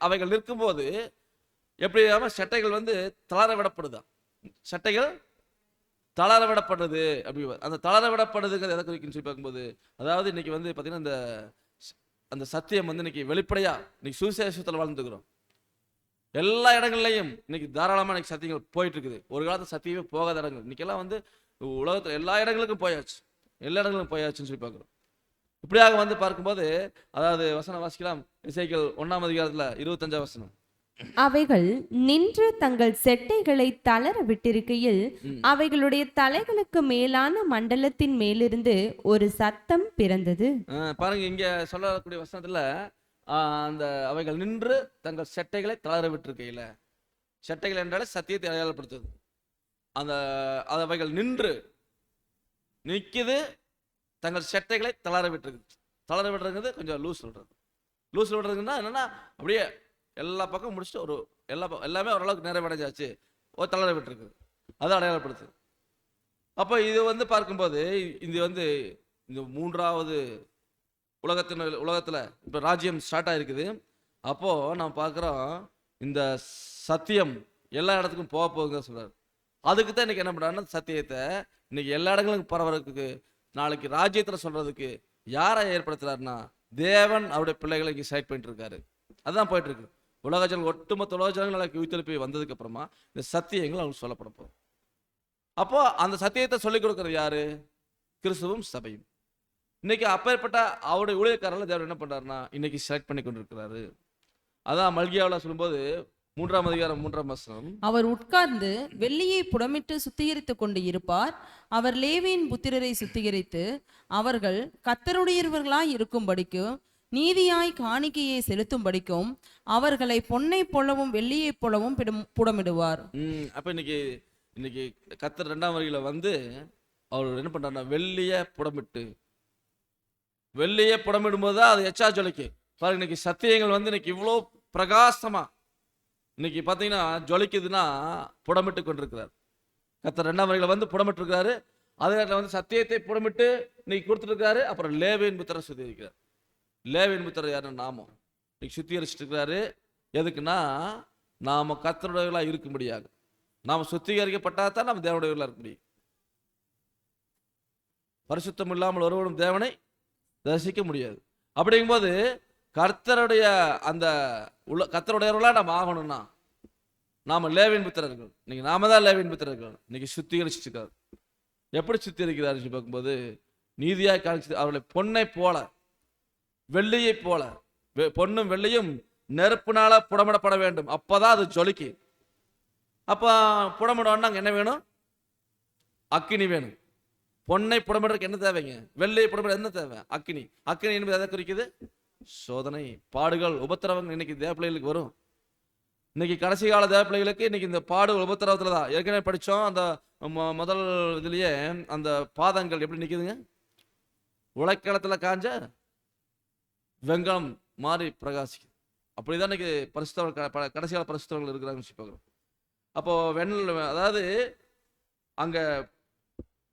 அவைகள் நிற்கும்போது எப்படி செட்டைகள் வந்து தளர விடப்படுதா? செட்டைகள் தளர விடப்படுது. அப்படி அந்த தளர விடப்படுதுங்கிறது எதை குறிக்குன்னு சொல்லி பார்க்கும்போது, அதாவது இன்னைக்கு வந்து பார்த்தீங்கன்னா அந்த சத்தியம் வந்து இன்னைக்கு வெளிப்படையா இன்னைக்கு சுவிசேஷத்தில் வாழ்ந்துக்கிறோம். எல்லா இடங்கள்லையும் இன்னைக்கு தாராளமாக இன்னைக்கு சத்தியங்கள் போயிட்டு இருக்குது. ஒரு காலத்தில் சத்தியமே போகாத இடங்கள் இன்னைக்கெல்லாம் வந்து உலகத்தில் எல்லா இடங்களுக்கும் போயாச்சு, எல்லா இடங்களுக்கும் போயாச்சுன்னு சொல்லி பார்க்குறோம். இப்படியாக வந்து பார்க்கும்போது அதாவது வசனம் வாசிக்கலாம். எசேக்கியேல் 1ஆம் அதிகாரத்தில் 25ஆம் வசனம். அவைகள் நின்று தங்கள் செட்டைகளை தளர விட்டிருக்கையில் அவைகளுடைய தலைகளுக்கு மேலான மண்டலத்தின் மேலிருந்து ஒரு சத்தம் பிறந்தது. பாருங்க, இங்க சொல்லக்கூடிய வசனத்துல அந்த அவைகள் நின்று தங்கள் செட்டைகளை தளர விட்டிருக்கையில, செட்டைகள் என்றாலே சத்தியத்தை அடையாளப்படுத்துது. அந்த அவைகள் நின்று நிற்குது, தங்கள் செட்டைகளை தளர விட்டுருக்கு. தளர விடுறது கொஞ்சம் லூஸ் விடுறதுன்னா என்னன்னா அப்படியே எல்லா பக்கம் முடிச்சுட்டு ஒரு எல்லாமே ஓரளவுக்கு நிறைவடைஞ்சாச்சு, ஒரு தளர விட்டுருக்கு, அதை அடையாளப்படுத்துது. அப்போ இது வந்து பார்க்கும்போது இது வந்து இந்த 3வது உலகத்தில் இப்போ ராஜ்யம் ஸ்டார்ட் ஆகிருக்குது. அப்போது நம்ம பார்க்குறோம் இந்த சத்தியம் எல்லா இடத்துக்கும் போக போகுங்க சொல்கிறார். அதுக்கு தான் இன்னைக்கு என்ன பண்றாருன்னா சத்தியத்தை இன்னைக்கு எல்லா இடங்களுக்கும் பரவறதுக்கு, நாளைக்கு ராஜ்யத்துல சொல்றதுக்கு யாரை ஏற்படுத்துறாருன்னா தேவன் அவருடைய பிள்ளைகளை இங்கே செலக்ட் பண்ணிட்டு இருக்காரு. அதுதான் போயிட்டு இருக்கு. உலக ஜனங்கள், ஒட்டுமொத்த உலக ஜனங்கள் நாளைக்கு உயிர்த்தெழுப்பி வந்ததுக்கு அப்புறமா இந்த சத்தியங்கள் அவங்களுக்கு சொல்லப்பட போகும். அப்போ அந்த சத்தியத்தை சொல்லிக் கொடுக்கறது யாரு? கிறிஸ்துவும் சபையும். இன்னைக்கு அப்பேற்பட்ட அவருடைய ஊழியக்காரர்கள் தேவன் என்ன பண்றாருன்னா இன்னைக்கு செலக்ட் பண்ணி கொண்டிருக்கிறாரு. அதான் மல்கியாவில் சொல்லும்போது 3ஆம் அதிகாரம் 3ஆம் வசனம், அவர் உட்கார்ந்து வெள்ளியை புடமிட்டு சுத்திகரித்துக் கொண்டு இருப்பார். அவர் லேவியின் புத்திரரை சுத்திகரித்து அவர்கள் கர்த்தருடையவர்களாய் இருக்கும்படிக்கும் நீதியாய் காணிக்கையை செலுத்தும்படிக்கும் அவர்களை பொன்னை போலவும் வெள்ளியை போலவும் புடமிடுவார். அப்ப இன்னைக்கு கர்த்தர் 2ஆம் வருகையில வந்து அவர் என்ன பண்றாருன்னா வெள்ளிய புடமிடும்போது தான் அது எச்சா ஜொலிக்கு பாருங்க. இன்னைக்கு சத்தியங்கள் வந்து இன்னைக்கு இவ்வளோ பிரகாசமா இன்னைக்கு பார்த்தீங்கன்னா ஜொலிக்குதுன்னா புடமிட்டு கொண்டிருக்கிறார். கர்த்தர் 2ஆம் வருகையில வந்து புடமிட்டு இருக்கிறாரு. அதே நேரத்தில் வந்து சத்தியத்தை புடமிட்டு இன்னைக்கு கொடுத்துருக்காரு. அப்புறம் லேவியின் புத்திரரை சுத்திகரிக்கிறார். லேவியின் புத்திரர் யாருன்னு நாமம் இன்னைக்கு சுத்திகரிச்சுட்டு இருக்கிறாரு. எதுக்குன்னா நாம கர்த்தருடையவர்களாக இருக்கும்படியாக. நாம் சுத்திகரிக்கப்பட்டா தான் நம்ம தேவனுடையவர்களாக இருக்க முடியும். பரிசுத்தம் இல்லாமல் ஒருவனும் தேவனை தரிசிக்க முடியாது. அப்படிங்கும்போது கர்த்தருடைய அந்த கர்த்தருடையவர்களாக நம்ம ஆகணும்னா நாம லேவியின் புத்திரர்கள். இன்னைக்கு நாம தான் லேவியின் புத்திரர்கள். இன்னைக்கு சுத்திகரிச்சுட்டு இருக்காரு. எப்படி சுத்திகரிக்கிறாரு பார்க்கும்போது நீதியாக காணிச்சு அவர்களை பொன்னை போல வெள்ளியை போல, பொன்னும் வெள்ளியும் நெருப்புனால புடமிடப்பட வேண்டும். அப்பதான் அது ஜொலிக்கு. அப்ப புடமிடணும்னா அங்க என்ன வேணும்? அக்கினி வேணும். பொன்னை புடமிடுறதுக்கு என்ன தேவைங்க? வெள்ளியை புடமிட என்ன தேவை? அக்கினி. அக்கினி என்பது எதை குறிக்குது? சோதனை, பாடுகள், உபத்திரவங்கள் இன்னைக்கு தேவ பிள்ளைகளுக்கு வரும். இன்னைக்கு கடைசி கால தேவ பிள்ளைகளுக்கு இன்னைக்கு இந்த பாடுகள் உபத்திரவத்துல தான். ஏற்கனவே படித்தோம் அந்த முதல் இதுலயே அந்த பாதங்கள் எப்படி நிற்குதுங்க? உழைக்களத்துல காஞ்ச வெங்கலம் மாறி பிரகாசிக்குது. அப்படிதான் இன்னைக்கு பரிசுத்தவர்கள், கடைசி கால பரிசுத்தவர்கள் இருக்கிறாங்கன்னு பார்க்குறோம். அப்போ அதாவது அங்க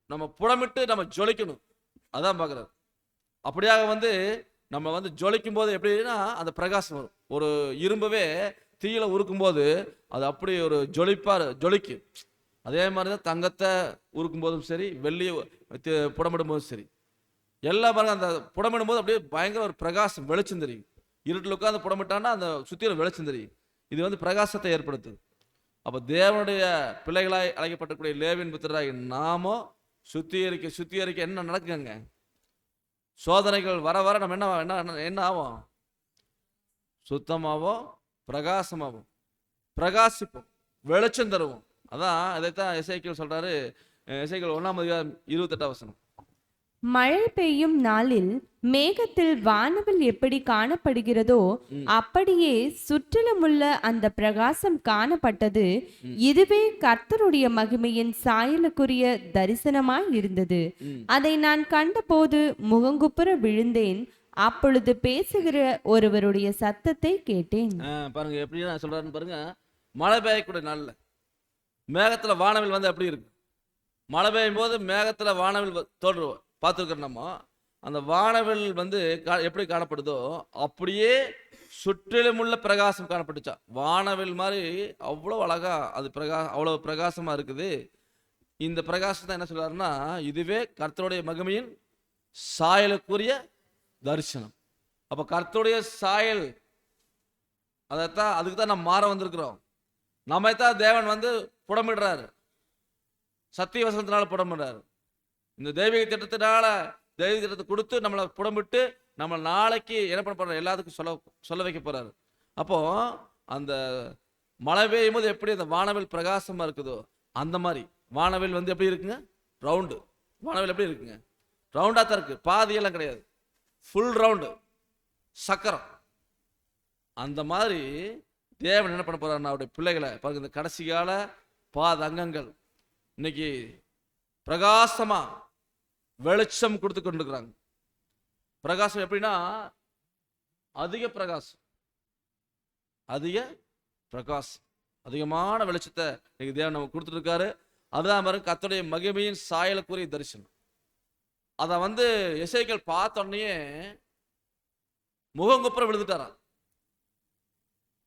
நம்ம புடமிட்டு நம்ம ஜொலிக்கணும். அதான் பார்க்குறாரு. அப்படியாக வந்து நம்ம வந்து ஜொலிக்கும் போது எப்படின்னா அந்த பிரகாசம் வரும். ஒரு இரும்பவே தீயில உருக்கும் போது அது அப்படி ஒரு ஜொலிக்கும். அதே மாதிரி தான் தங்கத்தை உருக்கும் போதும் சரி, வெள்ளியை புடமிடும் போதும் சரி, எல்லாம் பாருங்க அந்த புடமிடும் போது அப்படியே பயங்கர ஒரு பிரகாசம், வெளிச்சம் தெரியும். இருட்டில் உட்காந்து புடமிட்டான்னா அந்த சுத்தியில வெளிச்சம் தெரியும். இது வந்து பிரகாசத்தை ஏற்படுத்துது. அப்போ தேவனுடைய பிள்ளைகளாய் அழைக்கப்பட்டக்கூடிய லேவியின் புத்திரராய் நாமோ சுத்திகரிக்க என்ன நடக்குங்க? சோதனைகள் வர வர நம்ம என்ன ஆகும்? சுத்தமாகவும் பிரகாசமாகவும் பிரகாசிப்போம், வெளிச்சம் தருவோம். அதான் இதைத்தான் எசேக்கியேல் சொல்றாரு. எசேக்கியேல் 1ஆம் அதிகாரம் 28ஆம் வசனம், மழை பெய்யும் நாளில் மேகத்தில் வானவில் எப்படி காணப்படுகிறதோ அப்படியே சுற்றிலுமுள்ள அந்த பிரகாசம் காணப்பட்டது. இதுவே கர்த்தருடைய மகிமையின் சாயலுக்குரிய தரிசனமாய் இருந்தது. அதை நான் கண்டபோது முகங்குப்புற விழுந்தேன். அப்பொழுது பேசுகிற ஒருவருடைய சத்தத்தை கேட்டேன். பாருங்க எப்படி சொல்றாருன்னு பாருங்க. மழை பெய்யக்கூடிய நாள்ல மேகத்துல வானவில் வந்து எப்படி இருக்கு? மழை பெய்யும் போது மேகத்துல வானவில் தோன்றுவோம் பார்த்துருக்கோம். நம்ம அந்த வானவில் வந்து எப்படி காணப்படுதோ அப்படியே சுற்றிலும் உள்ள பிரகாசம் காணப்பட்டுச்சா. வானவில் மாதிரி அவ்வளோ அழகா அது அவ்வளோ பிரகாசமா இருக்குது. இந்த பிரகாசத்தை என்ன சொல்றாருன்னா இதுவே கர்த்தருடைய மகிமையின் சாயலுக்குரிய தரிசனம். அப்ப கர்த்தருடைய சாயல் அதைத்தான், அதுக்கு தான் நம்ம மாற வந்திருக்கிறோம். நம்ம தான் தேவன் வந்து புடமிடுறாரு, சத்திய வசனத்தினால புடமிடுறாரு. இந்த தெய்வீக திட்டத்தினால தெய்வீக திட்டத்தை கொடுத்து நம்மளை புடமிட்டு நம்ம நாளைக்கு என்ன பண்ண போறாரு? எல்லாத்துக்கும் சொல்ல வைக்க போறாரு. அப்போ அந்த மழை பெய்யும் போது எப்படி அந்த வானவில் பிரகாசமா இருக்குதோ அந்த மாதிரி வானவில் வந்து எப்படி இருக்குங்க? ரவுண்டு. வானவில் எப்படி இருக்குங்க? ரவுண்டா தான் இருக்கு, பாதியெல்லாம் கிடையாது, ஃபுல் ரவுண்டு, சக்கரம். அந்த மாதிரி தேவன் என்ன பண்ண போறாருன்னா அவருடைய பிள்ளைகளை பாருங்க, இந்த கடைசி கால பாதங்கங்கள் இன்னைக்கு பிரகாசமா வெளிச்சம் கொடுத்து கொண்டிருக்கிறாங்க. பிரகாசம் எப்படின்னா அதிக பிரகாசம், அதிகமான வெளிச்சத்தை இன்னைக்கு தேவன் நமக்கு கொடுத்துட்டு இருக்காரு. அதுதான் பாருங்க கர்த்தருடைய மகிமையின் சாயலுக்குரிய தரிசனம். அதை வந்து எசேக்கியேல் பார்த்த உடனே முகங்குப்புற விழுந்துட்டாராம்.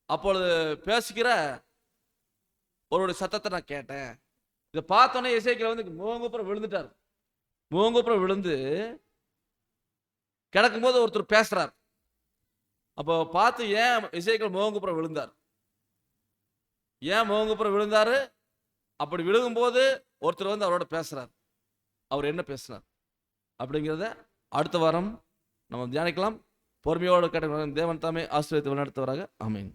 அப்பொழுது பேசுகிற ஒரு சத்தத்தை நான் கேட்டேன். இதை பார்த்தோன்னே எசேக்கியேல் வந்து முகங்குப்புறம் விழுந்துட்டார். முகங்குப்புறம் விழுந்து கிடக்கும்போது ஒருத்தர் பேசுறார். அப்போ பார்த்து ஏன் எசேக்கியேல் முகங்குப்புறம் விழுந்தார், ஏன் முகங்குப்புறம் விழுந்தாரு? அப்படி விழுகும்போது ஒருத்தர் வந்து அவரோட பேசுறார். அவர் என்ன பேசுறார் அப்படிங்கிறத அடுத்த வாரம் நம்ம தியானிக்கலாம். பொறுமையோடு கேட்ட தேவன் தாமே ஆசீர்வதித்து வழிநடத்துவராக. ஆமென்.